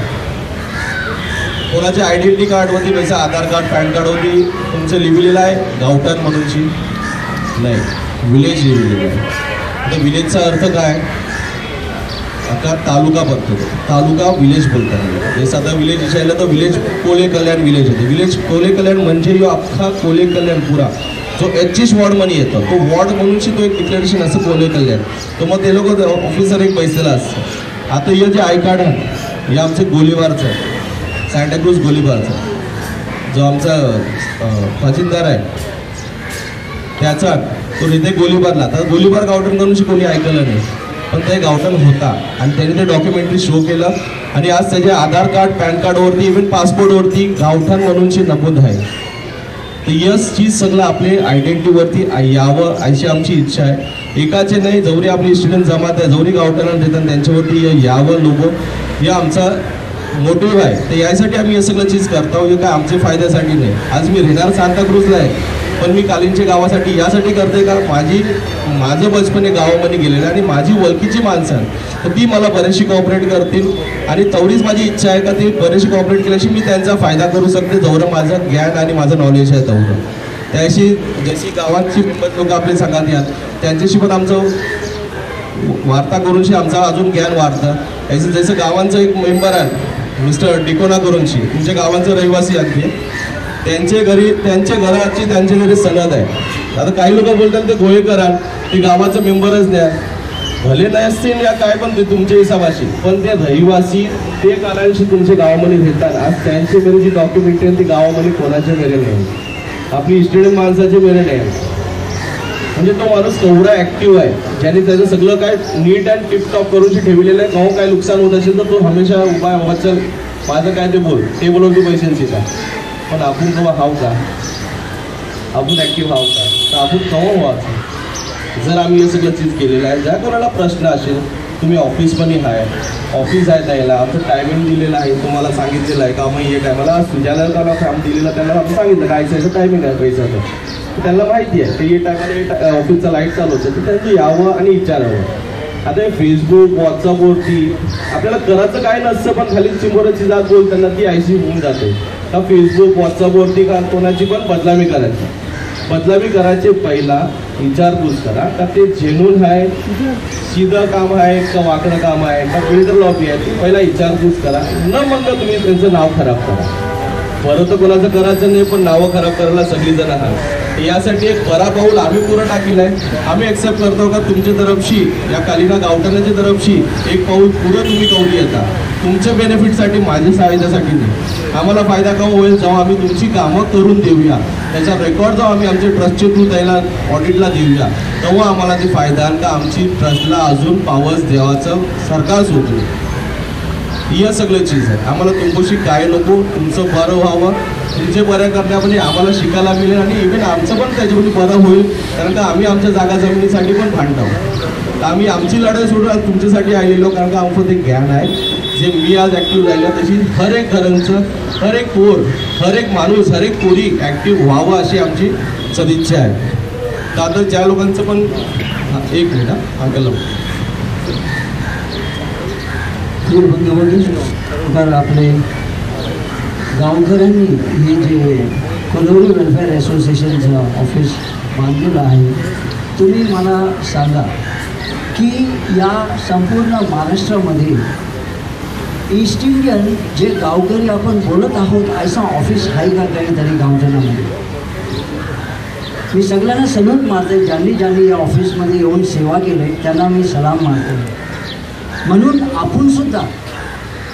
Speaker 5: कोणाच्या आयडेंटिटी कार्डवरती पैसा आधार कार्ड पॅन कार्डवरती तुमचं लिहिलेलं आहे गावठाण म्हणूनची? नाही, विलेज लिहिलेलं आहे. तर विलेजचा अर्थ काय? आता तालुका पडतो, तालुका विलेज बोलतात. जसं आता विलेज विचारलं तर विलेज कोले कल्याण विलेज होते. विलेज कोले कल्याण म्हणजे यो अख्खा कोले कल्याण पुरा जो 25 वॉर्डमध्ये येतो तो वॉर्ड म्हणूनशी तो एक डिक्लेरेशन असं कोले कल्याण. तर मग ते लोक ऑफिसर एक पैसेला असतं. आता हे जे आय कार्ड आहे हे आमचं गोलीबारचं आहे, सांताक्रूज गोलीबारचा जो आमचा खजिनदार आहे त्याचा तो रिते गोलीबारला. तर गोलीबार गावठाण करूनशी कोणी ऐकलं नाही, पण ते गावठाण होता आणि त्याने ते डॉक्युमेंटरी शो केलं आणि आज त्याचे आधार कार्ड पॅन कार्डवरती इव्हन पासपोर्टवरती गावठाण म्हणूनची नमूद आहे. तर यस चीज सगळं आपले आयडेंटिटीवरती यावं अशी आमची इच्छा आहे. एकाचे नाही, जवरी आपली स्टुडंट जमात आहे जवरी गावठाण देतात त्यांच्यावरती यावं लोक, हे आमचा मोटिव्ह आहे. तर यासाठी आम्ही हे सगळं चीज करतो, हे काय आमच्या फायद्यासाठी नाही. आज मी राहणार सांताक्रूजला आहे पण मी कालींच्या गावासाठी यासाठी करते कारण माझं बचपन हे गावामध्ये गेलेलं आणि माझी ओळखीची माणसं तर ती मला बरेचशी कॉपरेट करतील आणि तेवढीच माझी इच्छा आहे का ती बरेचशी कॉपरेट केल्याशी मी त्यांचा फायदा करू शकते जेवढं माझं ज्ञान आणि माझं नॉलेज आहे तेवढं. त्याशी जशी गावांची लोक आपले सांगत यात त्यांच्याशी पण आमचं वार्ता करूनशी आमचा अजून ज्ञान वाढतं. जसं गावांचं एक मेंबर आहे मिस्टर डिकोना करूनशी तुमच्या गावांचं रहिवासी आहे, त्यांच्या घराची त्यांच्या घरी सनद आहे. आता काही लोक बोलतात ते गोळेकरां ते गावाचं मेंबरच द्या, भले नाही असतील या काय पण ते तुमच्या हिसाबाशी, पण ते रहिवासी ते कालांशी तुमच्या गावामध्ये घेतात. आज त्यांच्या घरी जी डॉक्युमेंट आहे ती गावामध्ये कोणाच्या घरी नाही, आपली स्टुडंट माणसाचे घरी नाही. म्हणजे तो माणूस एवढा ॲक्टिव्ह आहे ज्याने त्याचं सगळं काय नीट अँड टिपटॉप करून ठेवलेलं आहे. गाव काय नुकसान होत असेल तर तो हमेशा उपाय वाचल माझं काय ते बोल टेबलवरती पैशांची का. पण आपण केव्हा हाव का, आपण ॲक्टिव्ह हाव का, तर आपण केव्हा व्हायचं जर आम्ही हे सगळं चीज केलेलं आहे. ज्या कोणाला प्रश्न असेल तुम्ही ऑफिस पण आहे, ऑफिस आहे द्यायला आमचं टायमिंग दिलेलं आहे, तुम्हाला सांगितलेलं आहे का मग हे टायमाला असतो ज्याला त्याला काम दिलेलं त्यांना आपण सांगितलं काय याचं टायमिंग आहे पैशाचं त्यांना माहिती आहे ते ये टायमाला ऑफिसचा लाईट चालू होतं तर त्यांनी यावं आणि विचारावं. आता हे फेसबुक व्हॉट्सअपवरती आपल्याला करायचं काय नसतं पण खाली चिंबोराची जात बोल त्यांना ती आयसी होऊन जाते. का फेसबुक व्हॉट्सअपवरती का कोणाची पण बदनामी करायची, बदनामी करायचे पहिला विचारपूस करा का ते जेन्युन आहे, सीधं काम आहे का वाकडं काम आहे का बिल्डर लॉबी आहे, ती पहिला विचारपूस करा. न म्हणता तुम्ही त्यांचं नाव खराब करा. बरं तर कोणाचं करायचं नाही पण नावं खराब करायला सगळीजण आहात. यासाठी एक बरा पाऊल आम्ही पुरं टाकेलं आहे. आम्ही एक्सेप्ट करतो का तुमच्या तरफशी या कालिना गावठाणाच्या तरफशी एक पाऊल पुरं तुम्ही कवली येता तुमच्या बेनिफिटसाठी माझ्या फायद्यासाठी नाही. आम्हाला फायदा का होईल जेव्हा आम्ही तुमची कामं करून देऊया त्याचा रेकॉर्ड जेव्हा आम्ही आमच्या ट्रस्टचे थ्रू त्याला ऑडिटला देऊया तेव्हा आम्हाला ते फायदा का आमची ट्रस्टला अजून पावर्स देवाचं सरकार सोडलं. या सगळं चीज आहे. आम्हाला तुमच्याशी काय नको, तुमचं बरं व्हावं, तुमचे बऱ्या करण्यामध्ये आम्हाला शिकायला मिळेल आणि इव्हन आमचं पण त्याच्यामध्ये बरं होईल कारण का आम्ही आमच्या जागा जमिनीसाठी पण भांडतो. तर आम्ही आमची लढाई सोडून आज तुमच्यासाठी आलेलो कारण का आमचं ते ज्ञान आहे जे मी आज ॲक्टिव्ह झालं तशी हर एक घरांचं हर एक पोर हर एक माणूस हर एक पोरी ॲक्टिव्ह व्हावं अशी आमची सदिच्छा आहे. तर आता ज्या लोकांचं पण एक मिनिट अंकल
Speaker 1: खरोखर आपले गावकऱ्यांनी हे जे कोलोरी वेलफेअर असोसिएशनचं ऑफिस बांधलेलं आहे तुम्ही मला सांगा की या संपूर्ण महाराष्ट्रामध्ये ईस्ट इंडियन जे गावकरी आपण बोलत आहोत असं ऑफिस आहे का काहीतरी गावठाणामध्ये. मी सगळ्यांना सलूट मारते ज्यांनी या ऑफिसमध्ये येऊन सेवा केली त्यांना मी सलाम मारते. म्हणून आपण सुद्धा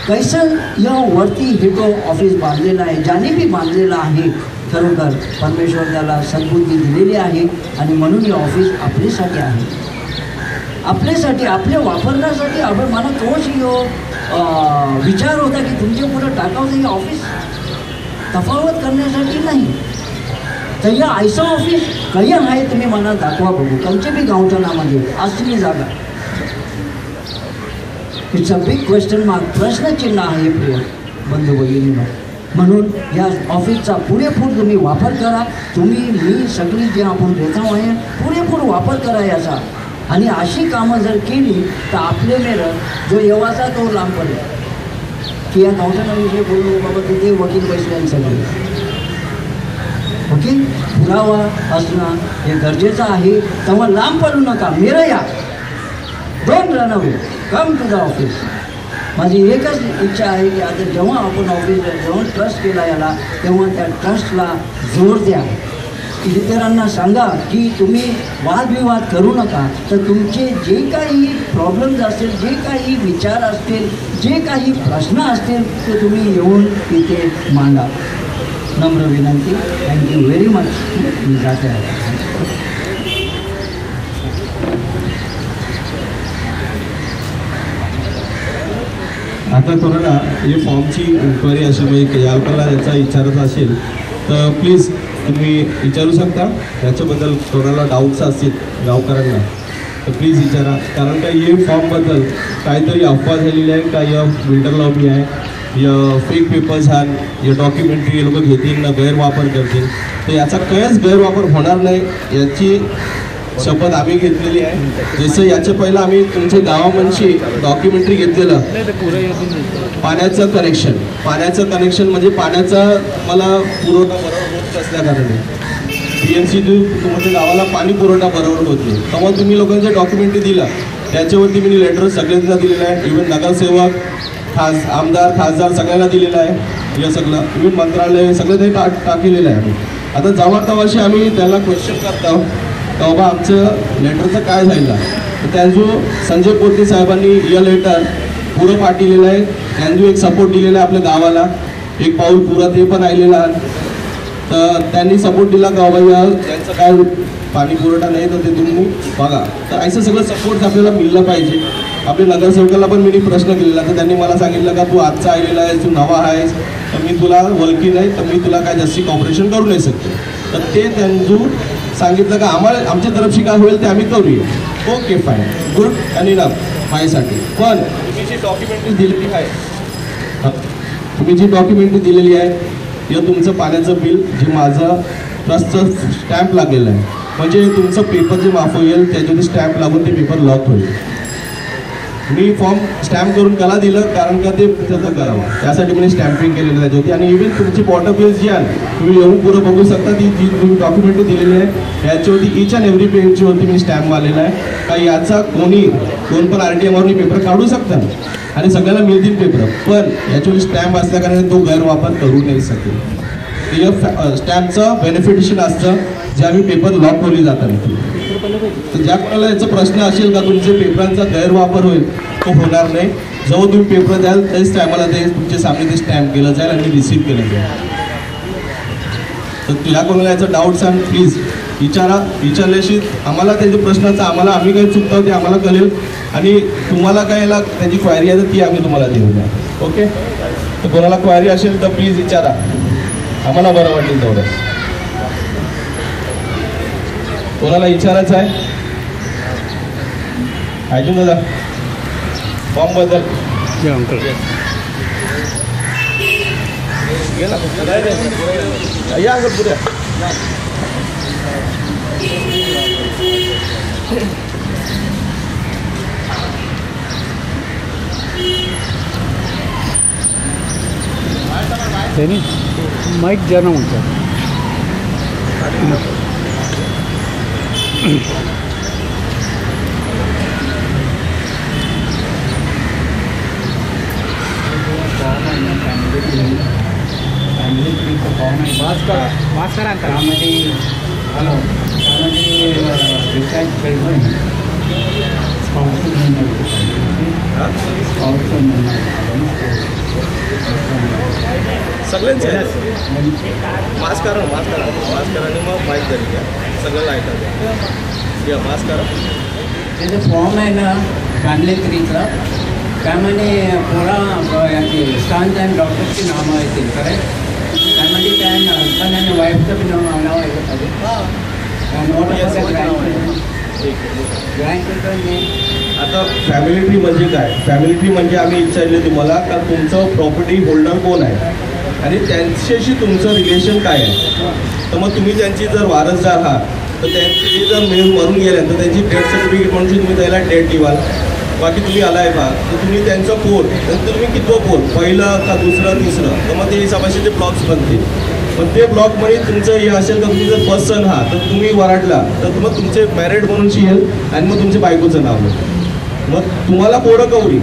Speaker 1: कैसं या वरती हे तो ऑफिस बांधलेला आहे ज्याने बी बांधलेला आहे खरोखर परमेश्वर त्याला सद्बुद्धी दिलेली आहे आणि म्हणून हे ऑफिस आपल्यासाठी आहे, आपल्यासाठी आपल्या वापरण्यासाठी. आपण मला तोच विचार होता की तुमच्या पुढं टाकावं हे ऑफिस तफावत करण्यासाठी नाही थंय आयसो ऑफिस खंय आहे तुम्ही मला दाखवा बघू. खंयचे बी गांवठणामध्ये असली जागा. It's a big question mark, प्रश्नचिन्ह आहे प्रिय बंधू भगिनींनो. म्हणून या ऑफिसचा पुरेपूर तुम्ही वापर करा. तुम्ही मी सगळी जे आपण रेखाव आहे पुरेपूर वापर करा याचा. आणि अशी कामं जर केली तर आपले मेरं जो येवाचा तो लांब पडेल. की या गावठणाविषयी बोलू बाबा तिथे वकील बसले सगळे. वकील पुरावा असणं हे गरजेचं आहे. तेव्हा लांब पडू नका, मेरं या. Don't run away, come to the office. माझी एकच इच्छा आहे की आता जेव्हा आपण ऑफिसला जेव्हा ट्रस्ट केला याला तेव्हा त्या ट्रस्टला जोर द्या. इतरांना सांगा की तुम्ही वादविवाद करू नका. तर तुमचे जे काही प्रॉब्लेम्स असतील, जे काही विचार असतील, जे काही प्रश्न असतील ते तुम्ही येऊन इथे मांडा. नम्र विनंती. Thank you very much. मी जाते आहे.
Speaker 5: आता कोणाला हे फॉर्मची इन्क्वायरी असेल म्हणजे याला याचा विचारायचा असेल तर प्लीज तुम्ही विचारू शकता. याच्याबद्दल कोणाला डाऊट्स असतील गावकऱ्यांना तर प्लीज विचारा. कारण का हे फॉर्मबद्दल काहीतरी अफवा झालेली आहे का या बिल्डर लॉबी आहे या फेक पेपर्स आहेत या डॉक्युमेंटरी हे लोक घेतील ना गैरवापर करतील. तर याचा काहीच गैरवापर होणार नाही याची शपथ आम्ही घेतलेली आहे. जसं याच्या पहिलं आम्ही तुमच्या गावामध्ये डॉक्युमेंटरी घेतलेलं पाण्याचं कनेक्शन म्हणजे पाण्याचा मला पुरवठा बरोबर होत असल्याकारणे PMC तुमच्या गावाला पाणी पुरवठा बरोबर होत नाही. तेव्हा तुम्ही लोकांचे डॉक्युमेंटरी दिलं त्याच्यावरती मी लेटर सगळ्यांना दिलेलं आहे. इव्हन नगरसेवक आमदार खासदार सगळ्यांना दिलेलं आहे. हे सगळं इव्हन मंत्रालय सगळं ते टाकलेलं आहे आम्ही. आता जेव्हा तेव्हाशी आम्ही त्याला क्वेश्चन करतो बाबा आमचं लेटरचं काय झालं. तर त्यांचं संजय पोते साहेबांनी या लेटर पुरं पाठवलेलं आहे. त्यांनी एक सपोर्ट दिलेला आहे आपल्या गावाला. एक पाऊल पुरा ते पण आलेलं आहे. तर त्यांनी सपोर्ट दिला का बाबा त्यांचं काय पाणी पुरवठा नाही तर ते तुम्ही बघा. तर असं सगळं सपोर्ट आपल्याला मिळलं पाहिजे. आपल्या नगरसेवकाला पण मी प्रश्न केलेला तर त्यांनी मला सांगितलं का तू आजचा आलेला आहेस, तू नवा आहेस तर मी तुला ओळखी नाही तर मी तुला काय जास्ती कॉपरेशन करू नाही शकते. तर ते त्यांचं सांगितलं का आम्हाला आमच्या तरफशी काय होईल ते आम्ही करूया. ओके फाईन गुड आणि ना माझ्यासाठी. पण तुम्ही जी डॉक्युमेंटरी दिलेली आहे दिलेली आहे हे तुमचं पाण्याचं बिल जे माझं ट्रस्टचं स्टॅम्प लागलेलं आहे म्हणजे तुमचं पेपर जे माफ होईल त्याच्यावरती स्टॅम्प लागून ते पेपर लॉक होईल. मी फॉर्म स्टॅम्प करून कला दिलं कारण का ते त्याचं करावं त्यासाठी मी स्टॅम्पिंग केलेलं त्याच्यावरती. आणि इव्हन तुमची वॉटर पेज जी आहे तुम्ही येऊन पुरं बघू शकता ती जी तुम्ही डॉक्युमेंटरी दिलेली आहे याच्यावरती इच अँड एव्हरी पेजवरती मी स्टॅम्प मारलेला आहे. का याचा कोण पण RTMवरती पेपर काढू शकतात आणि सगळ्यांना मिळतील पेपर. पण याच्यावरती स्टॅम्प असल्याकारणे तो गैरवापर करू नाही शकेल. या स्टॅम्पचं बेनिफिटेशन असतं जे आम्ही पेपर लॉक होली जातात. तर ज्या कोणाला याचा प्रश्न असेल का तुमच्या पेपरांचा गैरवापर होईल तो होणार नाही. जेव्हा तुम्ही पेपर द्याल त्याच टायमाला ते तुमच्या सामने ते स्टॅम्प केलं जाईल आणि रिसीव्ह केलं जाईल. तर तुझ्या कोणाला याचा डाऊट्स आहे प्लीज विचारल्याशी आम्हाला त्यांच्या प्रश्नाचा आम्ही काही चुकतो ते आम्हाला कळेल आणि तुम्हाला काय याला त्याची क्वायरी आहे तर ती आम्ही तुम्हाला देऊ द्या. ओके. तर कोणाला क्वायरी असेल तर प्लीज विचारा आम्हाला बरं वाटेल तेवढं. कोणाला विचारायचं आहे ऐकून दादा फॉर्म बद्दल या पुढे
Speaker 4: माईक ज्यांना म्हणतात
Speaker 5: सगळ्यांचे मास्क करा आणि मग माहीत तरी घ्या सगळ्याला ऐकायचं घ्या मास्क करा.
Speaker 1: त्याचं फॉर्म आहे ना फॅमिली त्रीचा त्यामध्ये पुरा याची स्टान्स आणि डॉक्टरची नावं येतील करेक्ट. फॅमिली प्लॅन हजबंड आणि वाईफचं बी नाव व्हायला पाहिजे.
Speaker 5: आता फॅमिली ट्री म्हणजे काय? फॅमिली ट्री म्हणजे आम्ही विचारले तुम्हाला का तुमचं प्रॉपर्टी होल्डर कोण आहे आणि त्यांच्याशी तुमचं रिलेशन काय आहे. तर मग तुम्ही त्यांची जर वारसदार आहात तर त्यांची जर मरून गेल्या तर त्यांची डेथ सर्टिफिकेट म्हणून तुम्ही त्याला डेट ठेवाल. बाकी तुम्ही आलाय का तर तुम्ही त्यांचं पोर तर तुम्ही कितवं पोर, पहिलं का दुसरं तिसरं, तर मग ते हिसाबाचे ते ब्लॉक्स बनतील. पण ते ब्लॉकमध्ये तुमचं हे असेल का तुम्ही जर फर्स्ट सन आहात तर तुम्ही वराडला तर मग तुमचे मॅरिड म्हणूनशी येईल आणि मग तुमच्या बायकोचं नाव येईल. मग तुम्हाला पोरं कवडी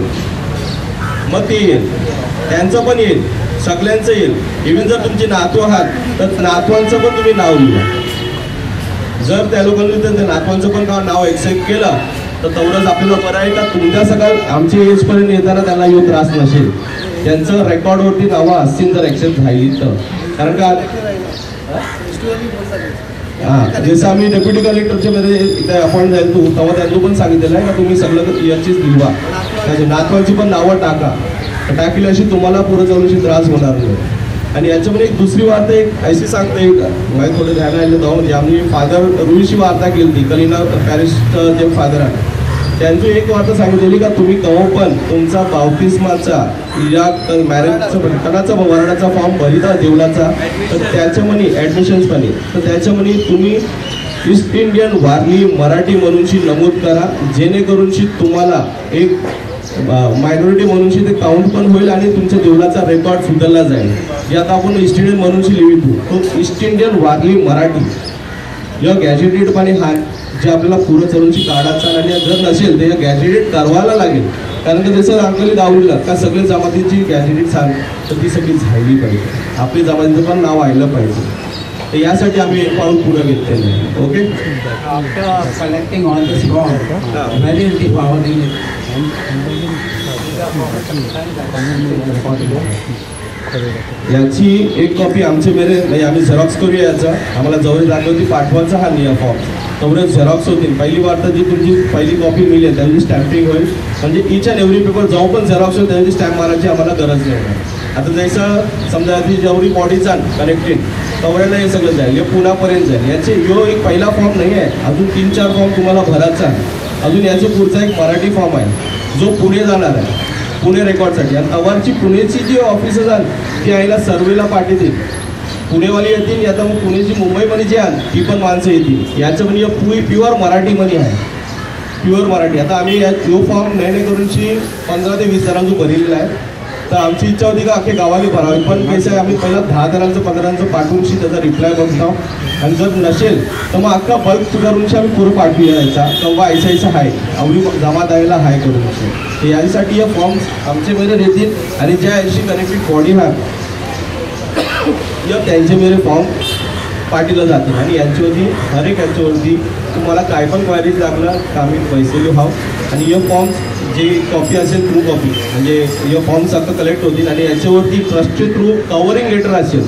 Speaker 5: मग ते येईल, त्यांचं पण येईल, सगळ्यांचं येईल. इव्हन जर तुमचे नातू आहात तर नातवांचं पण तुम्ही नाव लिहा. जर त्या लोकांनी तर नातवांचं पण नाव एक्सेप्ट केलं तर तेवढंच आपल्याला बरं आहे का तुमच्या सगळं आमच्या एजपर्यंत येताना त्यांना येऊ त्रास नसेल. त्यांचं रेकॉर्डवरती नावं असतील तर एक्सेप्ट झाली तर. कारण का हां जसं आम्ही डेप्युटी कलेक्टरच्या मध्ये इथे अपॉइंट झालो तू तेव्हा त्यांनी पण सांगितलेलं आहे का तुम्ही सगळं याचीच लिहा, त्याच्या नातवांची पण नावं टाका. टाकली अशी तुम्हाला पुढे जाऊन त्रास होणार नाही. आणि याच्यामध्ये एक दुसरी वार्ता एक अशी सांगते मला थोडं ध्यान राहिलं जाऊन म्हणजे आम्ही फादर रुईशी वार्ता केली होती कलिना पॅरिसचं जे फादर आहे त्यांची एक वार्ता सांगितलेली का तुम्ही केव्हा पण तुमचा बावतिस्माचा या मॅरेजचा कणाचा वरणाचा फॉर्म भरिता देवलाचा तर त्याच्यामध्ये ॲडमिशन्समध्ये तर त्याच्यामध्ये तुम्ही ईस्ट इंडियन वारली मराठी म्हणूनशी नमूद करा जेणेकरूनशी तुम्हाला एक मायनॉरिटी म्हणूनशी ते काउंट पण होईल आणि तुमच्या देवलाचा रेकॉर्ड सुधारला जाईल. यात आपण ईस्ट इंडियन म्हणूनशी लिहितो तो ईस्ट इंडियन वारली मराठी या गॅजेटेड पाणी हा जे आपल्याला पुढं चलूनची काढायचा आणि जर नसेल तर या गॅजेटेड करवायला लागेल. कारण की जसं अंकली दावलीला का सगळे जमातीची गॅजेटेड सांग तर ती सगळी झाली पाहिजे, आपली जमातीचं पण नाव आलं पाहिजे. तर यासाठी आम्ही एक पाऊल पुढे घेतलेलं आहे. Okay
Speaker 1: after collecting all this form very is the power
Speaker 5: याची एक कॉपी आमचे मेरे म्हणजे आम्ही झेरॉक्स करूया. याचा आम्हाला जवळ जागेवरती पाठवायचा हा नियम फॉर्म तेवढेच झेरॉक्स होतील. पहिली वार्ता जी तुमची पहिली कॉपी मिळेल त्याची स्टॅम्पिंग होईल म्हणजे इच अँड एव्हरी पेपर जाऊ पण झेरॉक्स होईल त्याची स्टॅम्प मारायची आम्हाला गरज नाही. आता जसं समजा ती जेवढी बॉडी जाण कनेक्टेड तेवढ्याला हे सगळं जाईल हे पुण्यापर्यंत जाईल. याचे यो एक पहिला फॉर्म नाही आहे, अजून 3-4 फॉर्म तुम्हाला भरायचा आहे. अजून याचे पुढचा एक मराठी फॉर्म आहे जो पुणे जाणार आहे पुणे रेकॉर्डसाठी. आणि अवारची पुणेची जी ऑफिसर्स आहेत ती आईला सर्वेला पाठवतील, पुणेवाली येतील. आता मग पुणेची मुंबईमध्ये जी आहेत ती पण माणसं येतील. याचं म्हणजे प्युअर मराठीमध्ये आहे, प्युअर मराठी. आता आम्ही यो फॉर्म नाही करूनशी 15 ते 20 जणांचं भरलेलं आहे. तर आमची इच्छा होती का अख्खे गावाला भरावी पण कसं आहे आम्ही पहिला 10 जणांचं 15 जणांचं पाठवूनशी त्याचा रिप्लाय बघतो आणि जर नसेल तर मग अख्खा बल्क करूनशी आम्ही पुढं पाठवूया यायचा तेव्हा ऐसायचं आहे आवडी जमा द्यायला हाय करून. तर यासाठी हे फॉर्म्स आमच्यामध्ये येतील आणि ज्या याशी कनेक्टेड बॉडी आहेत या त्यांचे मेरे फॉर्म पाठीला जातील आणि यांच्यावरती हर एक यांच्यावरती तुम्हाला काय पण क्वायरीज लागला तर आम्ही पैसे लिहाव. आणि हे फॉर्म्स जी कॉपी असेल ट्रू कॉपी म्हणजे हे फॉर्म्स आता कलेक्ट होतील आणि याच्यावरती ट्रस्टचे थ्रू कवरिंग लेटर असेल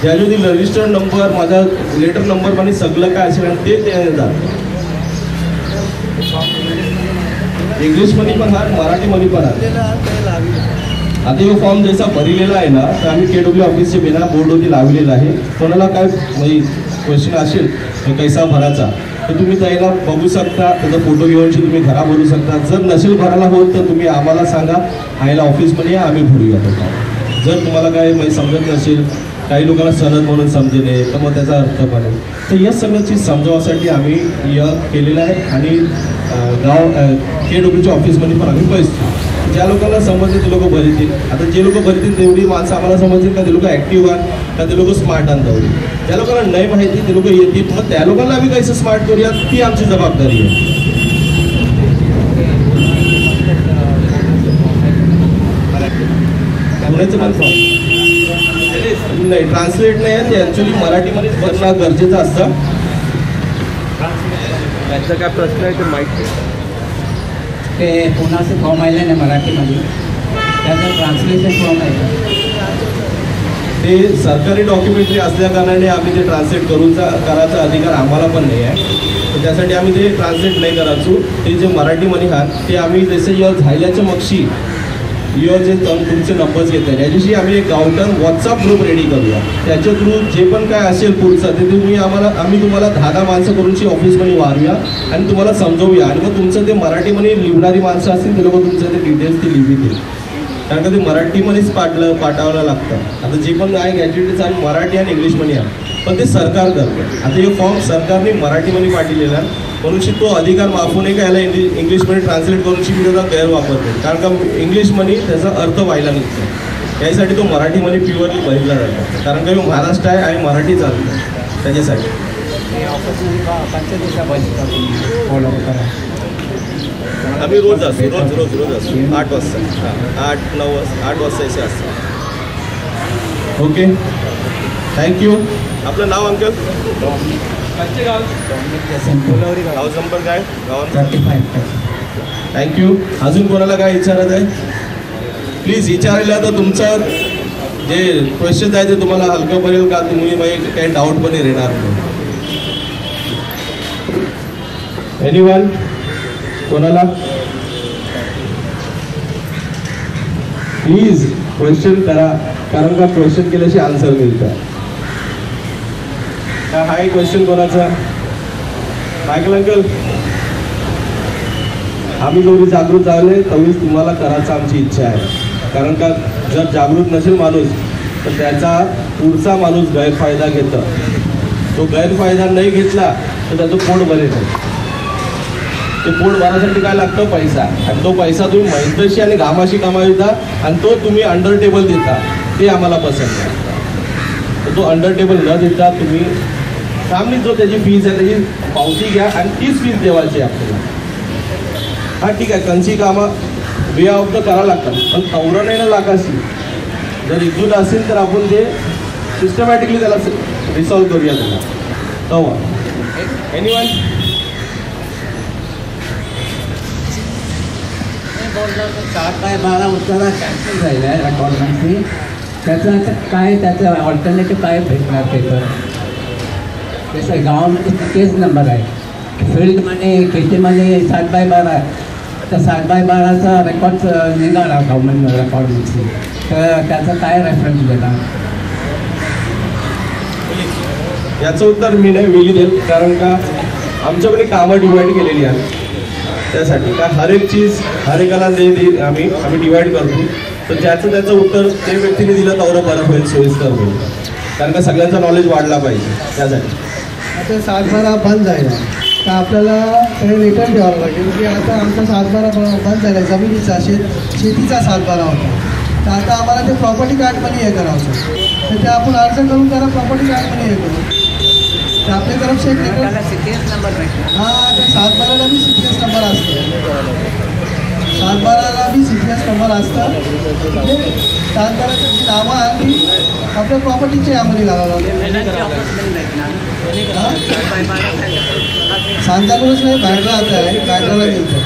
Speaker 5: ज्याच्यावरती रजिस्टर्ड नंबर माझा लेटर नंबर आणि सगळं काय असेल आणि ते देतात. इंग्लिशमध्ये पण हा मराठीमध्ये पण आहे. आता हे फॉर्म जसा भरलेला आहे ना तर आम्ही KW ऑफिसचे बिना बोर्डवरती लावलेला आहे. कोणाला काय म्हणजे क्वेश्चन असेल तर कैसा भरायचा तर तुम्ही त्याला बघू शकता, त्याचा फोटो घेऊन तुम्ही घरा भरू शकता. जर नसेल भरायला होत तर तुम्ही आम्हाला सांगा, आईला ऑफिसमध्ये आम्ही भरूया तो. जर तुम्हाला काय म्हणजे समजत नसेल, काही लोकांना सनद म्हणून समजेल तर मग त्याचा अर्थ पण आहे. तर या सगळ्याची समजावासाठी आम्ही केलेलं आहे आणि गाव KWच्या ऑफिसमध्ये पण आम्ही पैसे ज्या लोकांना समजतील ते लोक भरतील. आता जे लोक भरतील तेवढी माणसं आम्हाला समजतील का ते लोक ॲक्टिव्ह आहेत का ते लोक स्मार्ट आहेत तेवढी. ज्या लोकांना नाही माहिती ते लोक येतील मग त्या लोकांना आम्ही कसं स्मार्ट करूया ती आमची जबाबदारी आहे. पुण्याचं पण नाही ट्रान्सलेट नाही आहे ते ॲक्च्युली मराठीमध्येच करणं गरजेचं असतं.
Speaker 7: त्यांचा काय प्रश्न आहे ते माहिती
Speaker 1: ते पुण्याचे फॉर्म आले ना मराठीमध्ये त्याचं ट्रान्सलेशन फॉर्म आहे
Speaker 5: ते सरकारी डॉक्युमेंटरी असल्या कारणाने आम्ही ते ट्रान्सलेट करायचा अधिकार आम्हाला पण नाही आहे. तर त्यासाठी आम्ही ते ट्रान्सलेट नाही करायचो. ते जे मराठीमध्ये आहात ते आम्ही जसे या झाल्याच्या मगशी जे तुमचे नंबर्स घेतात याच्याशी आम्ही एक गावठण व्हॉट्सअप ग्रुप रेडी करूया. त्याच्या थ्रू जे पण काय असेल पुढचं ते आम्ही तुम्हाला 10 माणसं करूनची ऑफिसमध्ये वारूया आणि तुम्हाला समजवूया. आणि मग तुमचं ते मराठीमध्ये लिहिणारी माणसं असतील ते लोक तुमचं ते डिटेल्स ते लिहितील, कारण का ते मराठीमध्येच पाठवायला लागतं. आता जे पण आहे गॅजेटेस आणि मराठी आणि इंग्लिशमध्ये आहे, पण ते सरकार करतं. आता हे फॉर्म सरकारने मराठीमध्ये पाठवलेला म्हणून तो अधिकार माफून आहे का याला इंग्लिशमध्ये ट्रान्सलेट करून मी त्याचा गैरवापर करतो, कारण का इंग्लिशमध्ये त्याचा अर्थ व्हायला निघतो. यासाठी तो मराठीमध्ये प्युअरली भरला जातो, कारण का महाराष्ट्र आहे आणि मराठी चालतं त्याच्यासाठी. आम्ही रोज असतो, रोज असतो 8 वाजता, 8 वाजता असे असतो. Okay, thank you. आपलं नाव अंकल? हाऊस नंबर काय? थँक्यू. अजून कोणाला काय विचारत आहे प्लीज विचारायला. तर तुमचं जे क्वेश्चन आहे ते तुम्हाला हलकं पडेल का, तुम्ही काही डाऊट पण येणार नाही. एनीवन कोणाला प्लीज क्वेश्चन करा, कारण का क्वेश्चन केल्याशी आन्सर मिळतं. हाय क्वेश्चन कोणाचा? मायकल अंकल, आम्ही जेवढी जागृत झाले तेवढीच तुम्हाला करायचं आमची इच्छा आहे, कारण का जर जागृत नसेल माणूस तर त्याचा पुढचा माणूस गैरफायदा घेतो. तो गैरफायदा नाही घेतला तर त्याचं पोट भरेल. ते पोट भरण्यासाठी काय लागतं? पैसा. आणि तो पैसा तुम्ही मेहनतीशी आणि घामाशी कमाविता आणि तो तुम्ही अंडर टेबल देता, ते आम्हाला पसंत नाही. तर तो अंडर टेबल न देता तुम्ही सामने जो त्याची फीज आहे त्याची पावती घ्या आणि तीच फीज देवायची आपल्याला. हा ठीक आहे, कंची कामं वे ऑफ द करावं लागतात, पण तेवढं नाही ना लागाशी. जर एकजूट असेल तर आपण ते सिस्टमॅटिकली त्याला रिसॉल्व करूया त्याला. तेव्हा एनीवन
Speaker 8: बोललं तर 7/12 उत्तरा कॅन्सल झालेला आहे रेकॉर्डमेंटची. त्याचं आता काय, त्याचं ऑल्टरनेटिव्ह काय भेटणार पेपर? तसं गावामध्ये तेच नंबर आहे, फील्डमध्ये खेतीमध्ये 7/12. तर 7/12चा रेकॉर्ड निघाला गव्हर्नमेंट रेकॉर्डमेंटची, तर त्याचं काय रेफरन्स देणार?
Speaker 5: याचं उत्तर मी नाही वेळी देईल, कारण का आमच्याकडे कामं डिवाईड केलेली आहेत. त्यासाठी का हर एक चीज हर एकाला आम्ही डिवाईड करतो. तर त्याचं उत्तर ते व्यक्तीने दिलं तर बरं होईल, सोयीस्कर होईल, कारण का सगळ्यांचा नॉलेज वाढला पाहिजे. त्यासाठी
Speaker 6: आता 7/12 बंद झाला तर आपल्याला काही रिटर्न द्यावं लागेल, की आता आमचा 7/12 बंद झाला आहे, जमिनीचा शेतीचा 7/12 होता. तर आता आम्हाला ते प्रॉपर्टी कार्डमध्ये हे करावं, तर ते आपण अर्ज करून करा प्रॉपर्टी कार्डमध्ये हे करू. तर आपल्या तरफ एक रिटर्न हां, तर 7/12ला बी CTS नंबर असतो. 7/12ला बी CTS नंबर असतं. ते 7/12ची जी नावं आणि आपल्या प्रॉपर्टीचे यामध्ये घालावं लागेल. सांताक्रूज नाही, बँड्रा आता आहे, बँड्राला गेलं.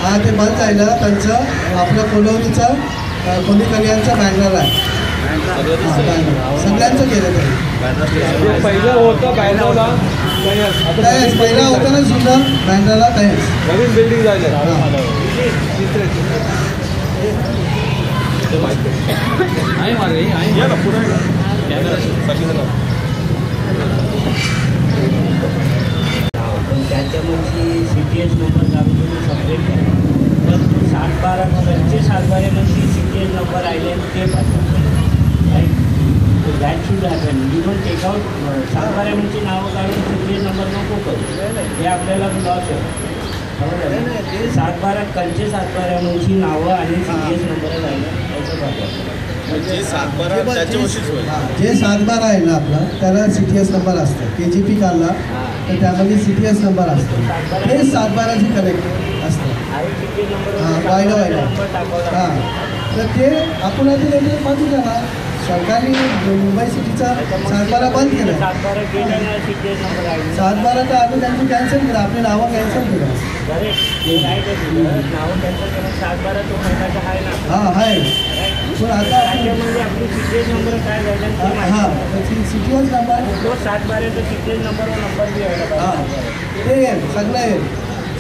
Speaker 6: हां, ते बंद जायला त्यांचं आपलं कोलवरीचं कोणी कल्याणचं बँड्राला आहे. सगळ्यांचं केलं तरी
Speaker 7: पहिलं होतं बँड्राला
Speaker 6: तयास, पहिला होता ना सुद्धा बँड्राला तयास,
Speaker 7: नवीन बिल्डिंग झालं.
Speaker 1: त्याच्यामध्ये CTS नंबर लागून सबमिट करा. तर 7/12 त्यांचे 7/12मध्ये CTS नंबर आले ते पाठवतात. That should happen. Even take out 7/12ची नावं काढून CTS नंबर नको करू, हे आपल्याला लॉस आहे. 7/12 कंचे 7/12ची नावं आणि CTS नंबर राहिलं त्याचं पाठवतात.
Speaker 5: जे 7/12 त्याच्यावरशीच होईल.
Speaker 6: जे 7/12 आहे ना आपला त्याला CTS नंबर असतं. KGP काढला तर त्यामध्ये CTS नंबर असतो, हे 7/12ची कनेक्ट असतं. हां, वायला हां, तर ते आपण ते लेटर पाठवू द्या ना. सरकारने मुंबई सिटीचा 7/12 बंद केलं. 7/12 तर आम्ही त्यांची कॅन्सल केलं, आपली नावं कॅन्सल केलं. हां आहे, पण आता
Speaker 1: आपली CTS नंबर काय झालं?
Speaker 6: हां, CTS नंबर
Speaker 1: तो 7/12चा CTS नंबर बी आहे.
Speaker 6: हां, ते सगळं आहे.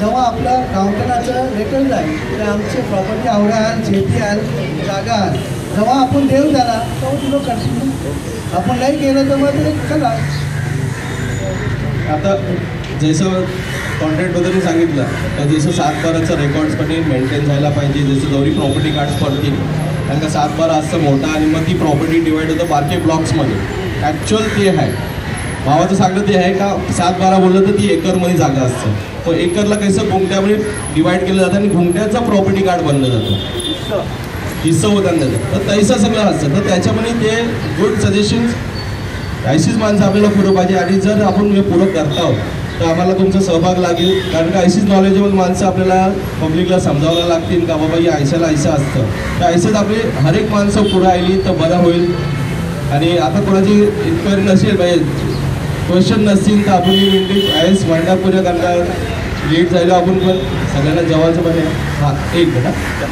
Speaker 6: जेव्हा आपलं गावठणाचं लेटर जाईल तर आमचे प्रॉपर्टी आवडाल शेती आल जागा आल जेव्हा आपण देऊ त्याला तेव्हा तुला करशील आपण नाही केलं तर मग ते चला.
Speaker 5: आता जसं कॉन्ट्रॅक्टबद्दल सांगितलं तर जसं 7/12चं रेकॉर्ड्स पण मेंटेन झाला पाहिजे. जसं जवळी प्रॉपर्टी कार्ड्स पडतील कारण का 7/12 असतं मोठा आणि मग ती प्रॉपर्टी डिवाईड होतं बारके ब्लॉक्समध्ये. ॲक्च्युअल ते आहे भावाचं सांगणं ते आहे का 7/12 बोललं तर ती एकरमध्ये जागा असतं पण एकरला कसं घुमट्यामध्ये डिवाईड केलं जातं आणि घुमट्याचं प्रॉपर्टी कार्ड बनलं जातं हिस्सा होतं त्याचं तर तैसं सगळं असतं. तर त्याच्यामध्ये ते गुड सजेशन्स अशीच माणसं आपल्याला पुरं पाहिजे आणि जर आपण हे पुरं करत आहोत तर आम्हाला तुमचा सहभाग लागेल कारण का अशीच नॉलेजेबल माणसं आपल्याला पब्लिकला समजावला लागतील का बाबा या ऐशाला ऐसा असतं तर ऐसंच आपली हर एक माणसं पुढं आली तर बरं होईल. आणि आता कोणाची इन्क्वायरी नसेल पाहिजे क्वेश्चन नसतील तर आपण ही मीटिंग आयस वाईंडअप पूर्ण करणार. लेट जायला आपण पण सगळ्यांना जेवायचं पण आहे. हां एक मिनिट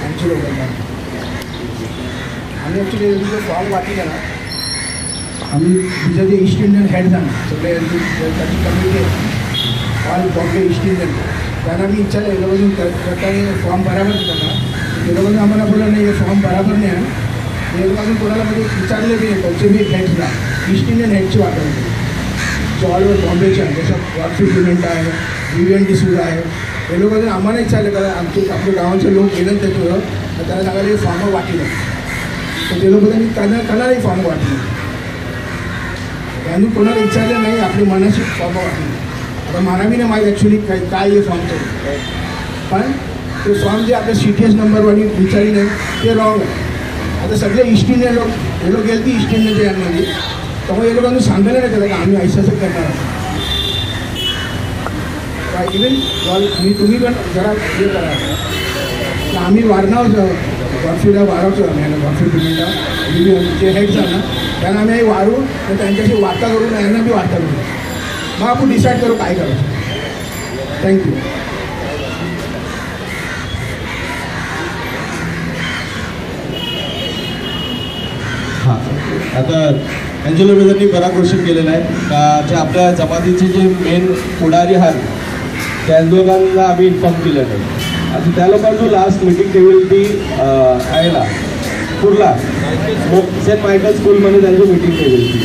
Speaker 6: आमच्या लोकांना आम्ही ॲक्च्युली जो फॉर्म वाटली आहे ना आम्ही तिच्या जे ईस्ट इंडियन हेड ना सगळे त्याची कमिटी आहे ऑल बॉम्बे ईस्ट इंडियन त्यांना मी विचारलं हे लोकांनी करताना फॉर्म बराबर देतात ना ते लोकांनी आम्हाला बोललं नाही हे फॉर्म बराबर नाही आहे हे लोकांनी कोणाला म्हणजे विचारले बी नाही त्यांचे बी हेड्सला ईस्ट इंडियन हेडची वाटवली जो ऑल ओव्हर बॉम्बेचे आहे जसं वॉटफी पेमेंट आहे विवियन डिसूज आहे हे लोक जर आम्हाला विचारलं का आपल्या गावाचे लोक गेलं त्याच्यावर तर त्याला सांगायला हे फॉर्म वाटलं तर ते लोक त्यांनी कणालाही फॉर्म वाटले त्यांनी कोणाला विचारलं नाही आपली मनाशी फॉर्म वाटली. आता मला बी नाही माहीत ॲक्च्युली काय हे फॉर्मचं पण ते फॉर्म जे आपल्या CTS नंबरवाली विचारली नाही ते रॉंग आहे. आता सगळे ईस्ट इंडियन लोक हे लोक गेले ती ईस्ट इंडियनच्या यांमध्ये त्यामुळे हे लोकांनी सांगायला नाही त्याला की आम्ही ऐसाचं करणार आहोत. इवन तुम्ही पण जरा हे करा आम्ही वारणावर गॉडफ्रीला वारवतो आम्ही यांना गॉडफ्री पेमेंटला जे हेड्स आहे ना त्यांना आम्ही वारू तर त्यांच्याशी वार्ता करू यांना बी वार्ता करू मग आपण डिसाईड करू काय करायचं. थँक्यू.
Speaker 5: हां आता अँजेलो वेदांनी बरा क्वेश्चन केलेला आहे का जे आपल्या जमातीचे जे मेन पुढारी आहेत त्या दोघांना आम्ही इन्फॉर्म केलं नाही. आता त्या लोकांची लास्ट मीटिंग ठेवली ती आहे ना कुर्ला सेंट मायकल स्कूलमध्ये त्यांची मीटिंग ठेवली होती.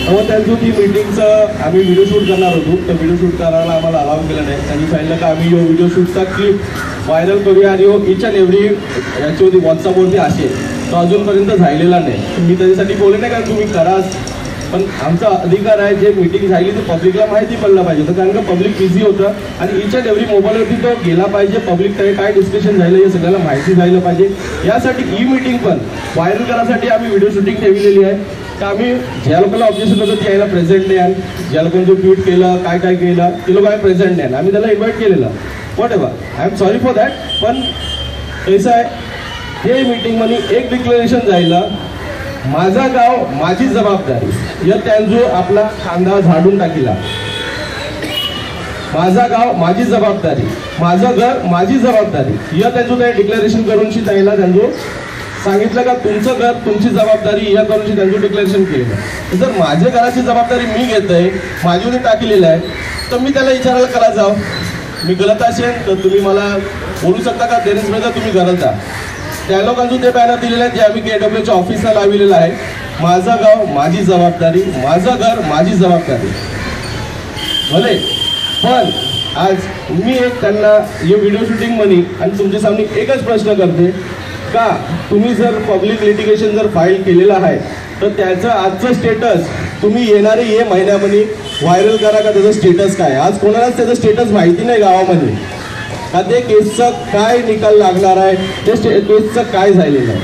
Speaker 5: मग त्यांचं ती मीटिंगचं आम्ही व्हिडिओ शूट करणार होतो तर व्हिडिओ शूट करायला आम्हाला अलाव केलं नाही. त्यांनी सांगितलं का आम्ही व्हिडिओ शूटचा क्लिप व्हायरल करूया आणि इच अँड एव्हरी याच्यावरती व्हॉट्सअपवरती असेल तो अजूनपर्यंत झालेला नाही. मी त्याच्यासाठी बोलले नाही का तुम्ही कराच पण आमचा अधिकार आहे जे मीटिंग झाली ते पब्लिकला माहिती पडलं पाहिजे होतं कारण का पब्लिक बिझी होतं आणि इच अँड एव्हरी मोबाईलवरती तो गेला पाहिजे पब्लिक काय डिस्कशन झालं हे सगळ्याला माहिती झालं पाहिजे. यासाठी ही मीटिंग पण व्हायरल करण्यासाठी आम्ही व्हिडिओ शूटिंग ठेवलेली आहे. तर आम्ही ज्या लोकांना ऑब्जेक्शन होतं ते यायला प्रेझेंट नाही ज्या लोकांनी जो ट्विट केलं काय केलं ते लोक आम्ही प्रेझेंट नाही आम्ही त्याला इन्व्हाइट केलेलं what ever I am sorry for that. पण कसं आहे हे मीटिंगमध्ये एक डिक्लेरेशन जायला माझा गाव माझी जबाबदारी या त्यांजो आपला कांदा झाडून टाकीला माझा गाव माझी जबाबदारी माझं घर माझी जबाबदारी या त्यांचं ते डिक्लेरेशन करूनशी त्याला त्यांजो सांगितलं का तुमचं घर तुमची जबाबदारी या करूनशी त्यांचं डिक्लेरेशन केलं. जर माझ्या घराची जबाबदारी मी घेतोय माझ्यावर टाकलेलं आहे तर मी त्याला विचारायला करा जाव मी गलत असेल तर तुम्ही मला बोलू शकता का देरेस मेजर तुम्ही गलत आहात. त्या लोकांचं ते बॅनर दिलेलं आहे जे आम्ही KWच्या ऑफिसला लावलेलं आहे माझं गाव माझी जबाबदारी माझं घर माझी जबाबदारी भले. पण आज मी एक त्यांना हे व्हिडिओ शूटिंगमध्ये आणि तुमच्या सामने एकच प्रश्न करते का तुम्ही जर पब्लिक लिटिगेशन जर फाईल केलेलं आहे तर त्याचं आजचं स्टेटस तुम्ही येणारे हे महिन्यामध्ये व्हायरल करा का त्याचं स्टेटस काय. आज कोणालाच त्याचं स्टेटस माहिती नाही गावामध्ये का ते केसचं काय निकाल लागणार आहे ते केसचं काय झालेलं आहे.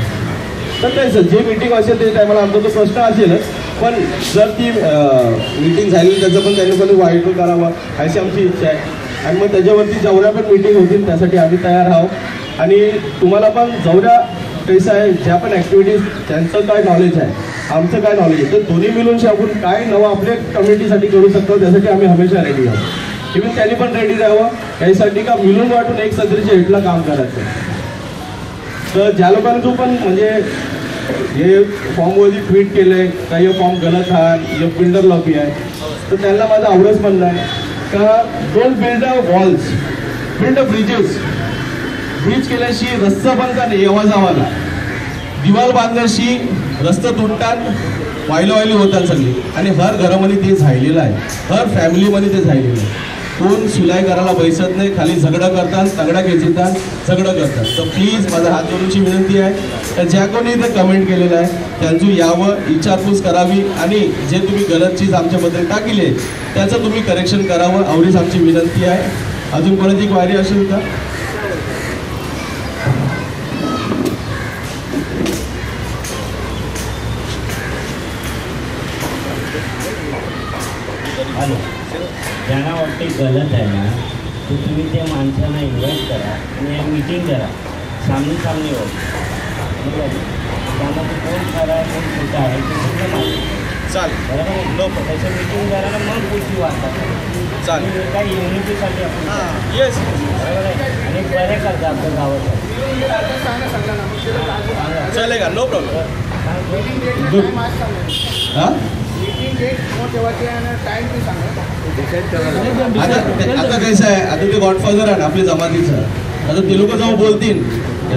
Speaker 5: तर त्याचं जे मीटिंग असेल ते टायमाला आमचा तो प्रश्न असेलच पण जर ती मीटिंग झाली त्याचं पण त्यांनी पण व्हायरल करावं अशी आमची इच्छा आहे. आणि मग त्याच्यावरती जेवढ्या पण मीटिंग होतील त्यासाठी आम्ही तयार आहोत. आणि तुम्हाला पण जेवढ्या कसं आहे ज्या पण ॲक्टिव्हिटीज त्यांचं काय नॉलेज आहे आमचं काय नॉलेज आहे तर दोन्ही मिळून आपण काय नवं आपल्या कम्युनिटीसाठी करू शकतो त्यासाठी आम्ही हमेशा रेडी आहोत. इव्हन त्यांनी पण रेडी राहावं यासाठी का मिळून वाटून एक सदरीच्या हिटला काम करायचं. तर ज्या लोकांचं पण म्हणजे हे फॉर्मवरती ट्विट केलंय का हे फॉर्म गलत आहे, हे बिल्डर लॉबी आहे, तर त्यांना माझं आवडच म्हणणं आहे का don't build a walls, build a bridges. Bridge केल्याशी रस्ता बांधता नाही येवा जावाला, दिवाल बांधल्याशी रस्ता तुटतात, वायली होतात सगळी. आणि हर घरामध्ये ते झालेलं आहे, हर फॅमिलीमध्ये ते झालेलं आहे. कोण सुलाई करायला बैसत नाही, खाली झगडं करतात, तगडा खेचतात, झगडं करतात. तर प्लीज माझा हात जोडूनची विनंती आहे तर ज्या कोणी इथे कमेंट केलेलं आहे त्यांचं यावं, विचारपूस करावी आणि जे तुम्ही गलत चीज आमच्याबद्दल टाकले त्याचं तुम्ही करेक्शन करावं एवढीच आमची विनंती आहे. अजून कोणाची क्वारी असेल का?
Speaker 9: हॅलो, ज्यांना वाटते गलत आहे ना तर तुम्ही त्या माणसाला इन्व्हाइट करा आणि मीटिंग करा, सामने वर. त्यांना ते कोण खरं आहे कोण खोटं आहे ते सगळं माहिती
Speaker 5: चालेल,
Speaker 9: बरोबर लोक त्याचं मीटिंग करायला मग गोष्टी वाटतात. चालेल, काही युनिटीसाठी आपण येस बरोबर आहे आणि बरे करता आपल्या गावात.
Speaker 5: चालेल, नो प्रॉब्लेम. आता कसं आहे, आता ते गॉडफादर आहे आपल्या जमातीचं. आता ते लोक जेव्हा बोलतील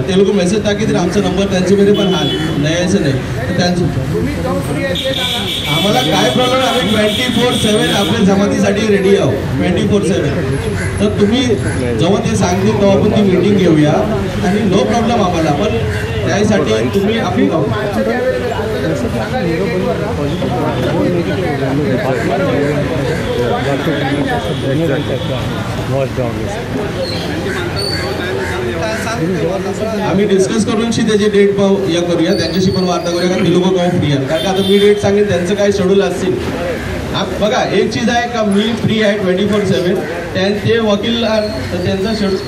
Speaker 5: ते लोक मेसेज टाकीतील आमचा नंबर त्यांच्याकडे पण हाल नाही यायचं नाही तर त्यांचं आम्हाला काय प्रॉब्लेम, आम्ही 24/7 आपल्या जमातीसाठी रेडी आहोत 24/7. तर तुम्ही जेव्हा ते सांगतील तेव्हा आपण ती मीटिंग घेऊया आणि नो प्रॉब्लेम आम्हाला. पण त्यासाठी तुम्ही आपली आम्ही डिस्कस करून त्याची डेट या करूया, त्यांच्याशी पण वार्ता करूया का ती लोक केव्हा फ्री आहेत. कारण का आता मी डेट सांगेन त्यांचं काय शेड्यूल असतील. बघा एक चीज आहे का मी फ्री आहे 24/7, ते वकील तर त्यांचा शेड्यूल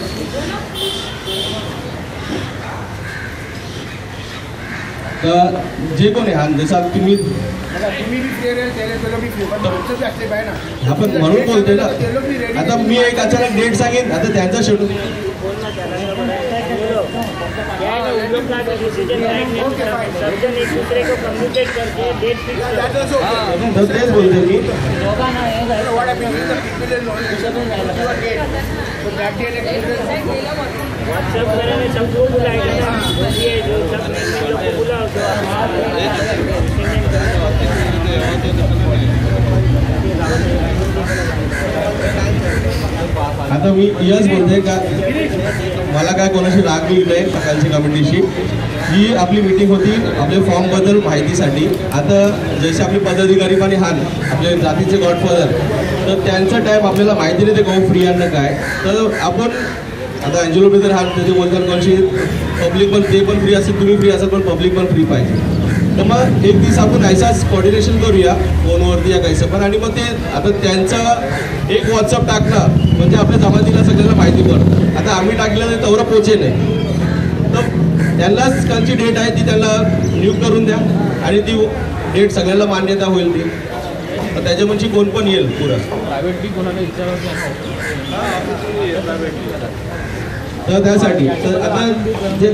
Speaker 5: तर जे कोणी हा जसा तुम्ही आपण म्हणून बोलतोय ना. आता मी एक अचानक डेट सांगेन, आता त्यांचा शेड्यूल तेच बोलतोय मी. आता मी यस बोलतोय का मला काय कोणाशी राग नाही नाही सकाळची कमिटीशी. ही आपली मीटिंग होती आपल्या फॉर्मबद्दल माहितीसाठी. आता जसे आपले पदाधिकारी पण हान आपले जातीचे गॉडफादर तर त्यांचा टाईम आपल्याला माहिती नाही ते गाव फ्री आहे ना काय. तर आपण आता अँजेलो बेदर हान त्याचे बोलतात कोणशी पब्लिक पण ते पण फ्री असेल, तुम्ही फ्री असाल पण पब्लिक पण फ्री पाहिजे. तर मग एक दिवस आपण ऐसाच कोऑर्डिनेशन करूया फोनवरती या काहीचं पण. आणि मग ते आता त्यांचा एक व्हॉट्सअप टाकला म्हणजे आपल्या जमातीला सगळ्यांना माहिती पडतं. आता आम्ही टाकलं नाही तेवढं पोचे नाही तर त्यांनाच त्यांची डेट आहे ती त्यांना नियुक्त करून द्या आणि ती डेट सगळ्यांना मान्यता होईल ती. तर त्याच्या म्हणजे कोण पण येईल पुरं तर त्यासाठी. तर आता जे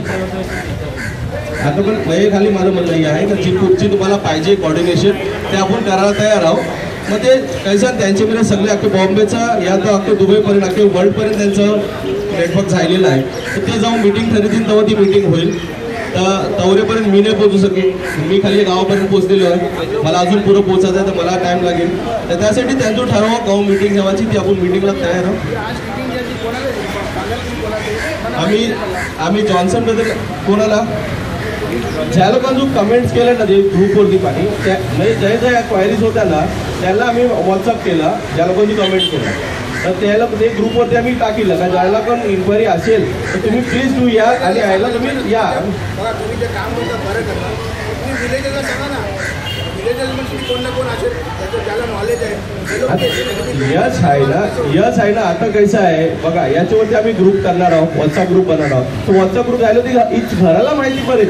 Speaker 5: आता पण वय खाली माझं म्हणणं आहे का जी पुढची तुम्हाला पाहिजे कोऑर्डिनेशन ते आपण करायला तयार आहोत. मग ते कैसा त्यांच्याकडे सगळे अख्खे बॉम्बेचा या तर अख्खे दुबईपर्यंत अख्खे वर्ल्डपर्यंत त्यांचं नेटवर्क झालेलं आहे. तर ते जाऊन मीटिंग ठरतील तेव्हा ती मीटिंग होईल. तर तवरेपर्यंत मी नाही पोहोचू शकेन, मी खाली गावापर्यंत पोहोचलेलो आहे, मला अजून पुढं पोहोचायचं आहे तर मला टाईम लागेल. तर त्यासाठी त्यांचं ठरवा गाव मीटिंग घेवायची ती आपण मीटिंगला तयार आहोत. आम्ही जॉन्सनबद्दल कोणाला ज्या लोकांना कमेंट्स केल्या ना जे ग्रुपवरती पाणी त्या म्हणजे ज्या ज्या क्वायरीज होत्या ना त्यांना आम्ही व्हॉट्सअप केला ज्या लोकांनी कमेंट केलं. तर त्याला ते ग्रुपवरती आम्ही टाकिलं का ज्याला पण इन्क्वायरी असेल तर तुम्ही प्लीज टू या आणि यायला तुम्ही या.
Speaker 6: तुम्ही जे काम करता बरं करता तुम्ही विलेजला सांगा ना, विलेजमध्ये कोण ना कोण असेल त्याचं ज्याला नॉलेज आहे.
Speaker 5: यस आहे ना. आता कसं आहे बघा याच्यावरती आम्ही ग्रुप करणार आहोत, व्हॉट्सअप ग्रुप करणार आहोत. तो व्हॉट्सअप ग्रुप राहिलो ती घराला माहिती पडेल.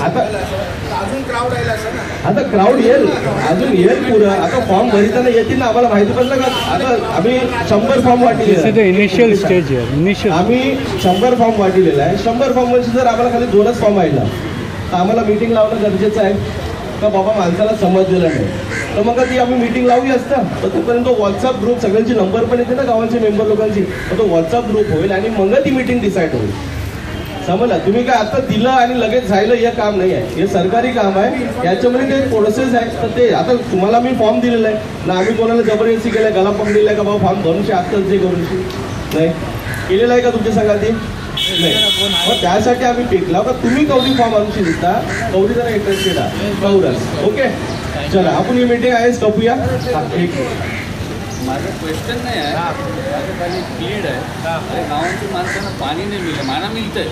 Speaker 5: आता
Speaker 6: अजून क्राऊड राहिला असं ना
Speaker 5: आता क्राऊड येईल, अजून येईल पुरं. आता फॉर्म भरताना येतील ना, आम्हाला माहिती पडलं का? आता आम्ही 100 फॉर्म वाटले.
Speaker 4: इनिशियल स्टेज आहे. इनिशियल
Speaker 5: आम्ही 100 फॉर्म वाटलेला आहे. 100 फॉर्म म्हणजे जर आम्हाला खाली 2च फॉर्म आहे ना, तर आम्हाला मीटिंग लावणं गरजेचं आहे का? बाबा माणसाला समजलेलं नाही, तर मग ती आम्ही मीटिंग लावली असतं. तर तोपर्यंत व्हॉट्सअप ग्रुप, सगळ्यांची नंबर पण येते ना गावांचे मेंबर लोकांची, तर तो व्हॉट्सअप ग्रुप होईल आणि मग ती मीटिंग डिसाईड होईल. समजलं? तुम्ही काय आता दिलं आणि लगेच झालं हे काम नाही आहे, हे सरकारी काम आहे. याच्यामध्ये ते प्रोसेस आहे. तर ते आता तुम्हाला मी फॉर्म दिलेला आहे ना, आम्ही कोणाला जबरदस्ती केलं, गला पकडलेला आहे का बाबा फॉर्म भरूनशी आत्ताच जे करूनशी नाही केलेलं आहे का तुमच्या संघात? नाही. मग त्यासाठी आम्ही टिकला का तुम्ही कवडी फॉर्म आणून देता, कवडी जरा इंटरेस्टेड आहे कवडच. ओके, चला आपण ही मीटिंग आहे स्टॉपूया. एक
Speaker 10: माझं क्वेश्चन नाही आहे, माझं खाली प्लीड आहे. गावांच्या माणसांना पाणी नाही मिळतं. मला मिळतंय,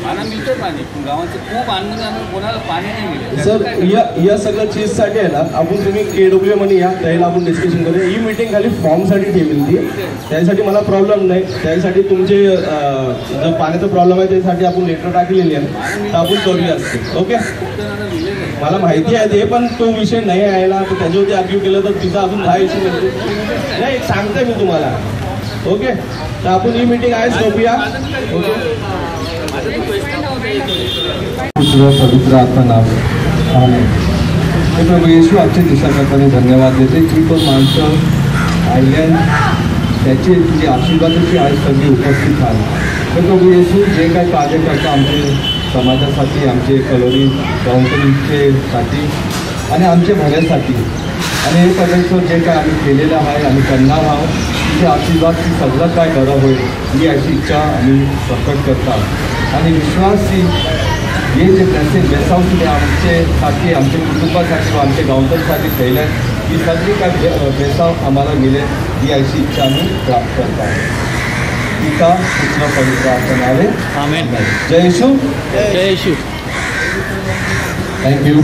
Speaker 10: मला मिळतंय पाणी, पण गावांचं खूप आणून कोणाला पाणी नाही मिळत.
Speaker 5: सर या सगळ्या चीजसाठी आहे ना, आपण तुम्ही KW मध्ये या, त्याला आपण डिस्कशन करूया. ही मीटिंग खाली फॉर्मसाठी ठेवली ती, त्यासाठी मला प्रॉब्लेम नाही. त्यासाठी तुमचे जर पाण्याचा प्रॉब्लेम आहे त्यासाठी आपण लेटर टाकलेली आहे, तर आपण करूया असते. ओके, मला माहिती आहे ते, पण तो विषय नाही आहे ना, तर त्याच्यावरती आर्ग्यू केलं तर तिचा अजून 10 इश्यू मिळते. नाही, सांगते मी तुम्हाला. ओके, तर आपण ही मीटिंग आहे स्टॉपूया. ओके,
Speaker 11: पवित्र आत्मा नाव प्रभू येशू आजच्या दिवसाप्रमाणे धन्यवाद देते की तो माणसं आयल्यान त्याची जी आशीर्वादाची आज सगळी उपस्थित झाली. तर प्रभू येशू जे काही कार्य करता आमचे समाजासाठी, आमचे कलोनी काउन्सिलिंगचेसाठी आणि आमच्या भल्यासाठी, आणि हे परमेश्वर जे काय आम्ही केलेलं आहे आणि करणार आहोत, तिचे आशीर्वाद की सगळं काय बरं होईल ही अशी इच्छा आम्ही प्रकट करतात. आणि विश्वास की हे जे बेसाव तुम्ही आमच्यासाठी, आमच्या कुटुंबासाठी व आमच्या गावकऱ्यांसाठी ठेवलं, ही सगळी काय बेसाव आम्हाला मिळेल ही अशी इच्छा आम्ही प्राप्त करतात. पिता पुत्र पवित्र आत्मा नावे आमेन. जय येशू.
Speaker 10: जय येशू.
Speaker 11: थँक्यू.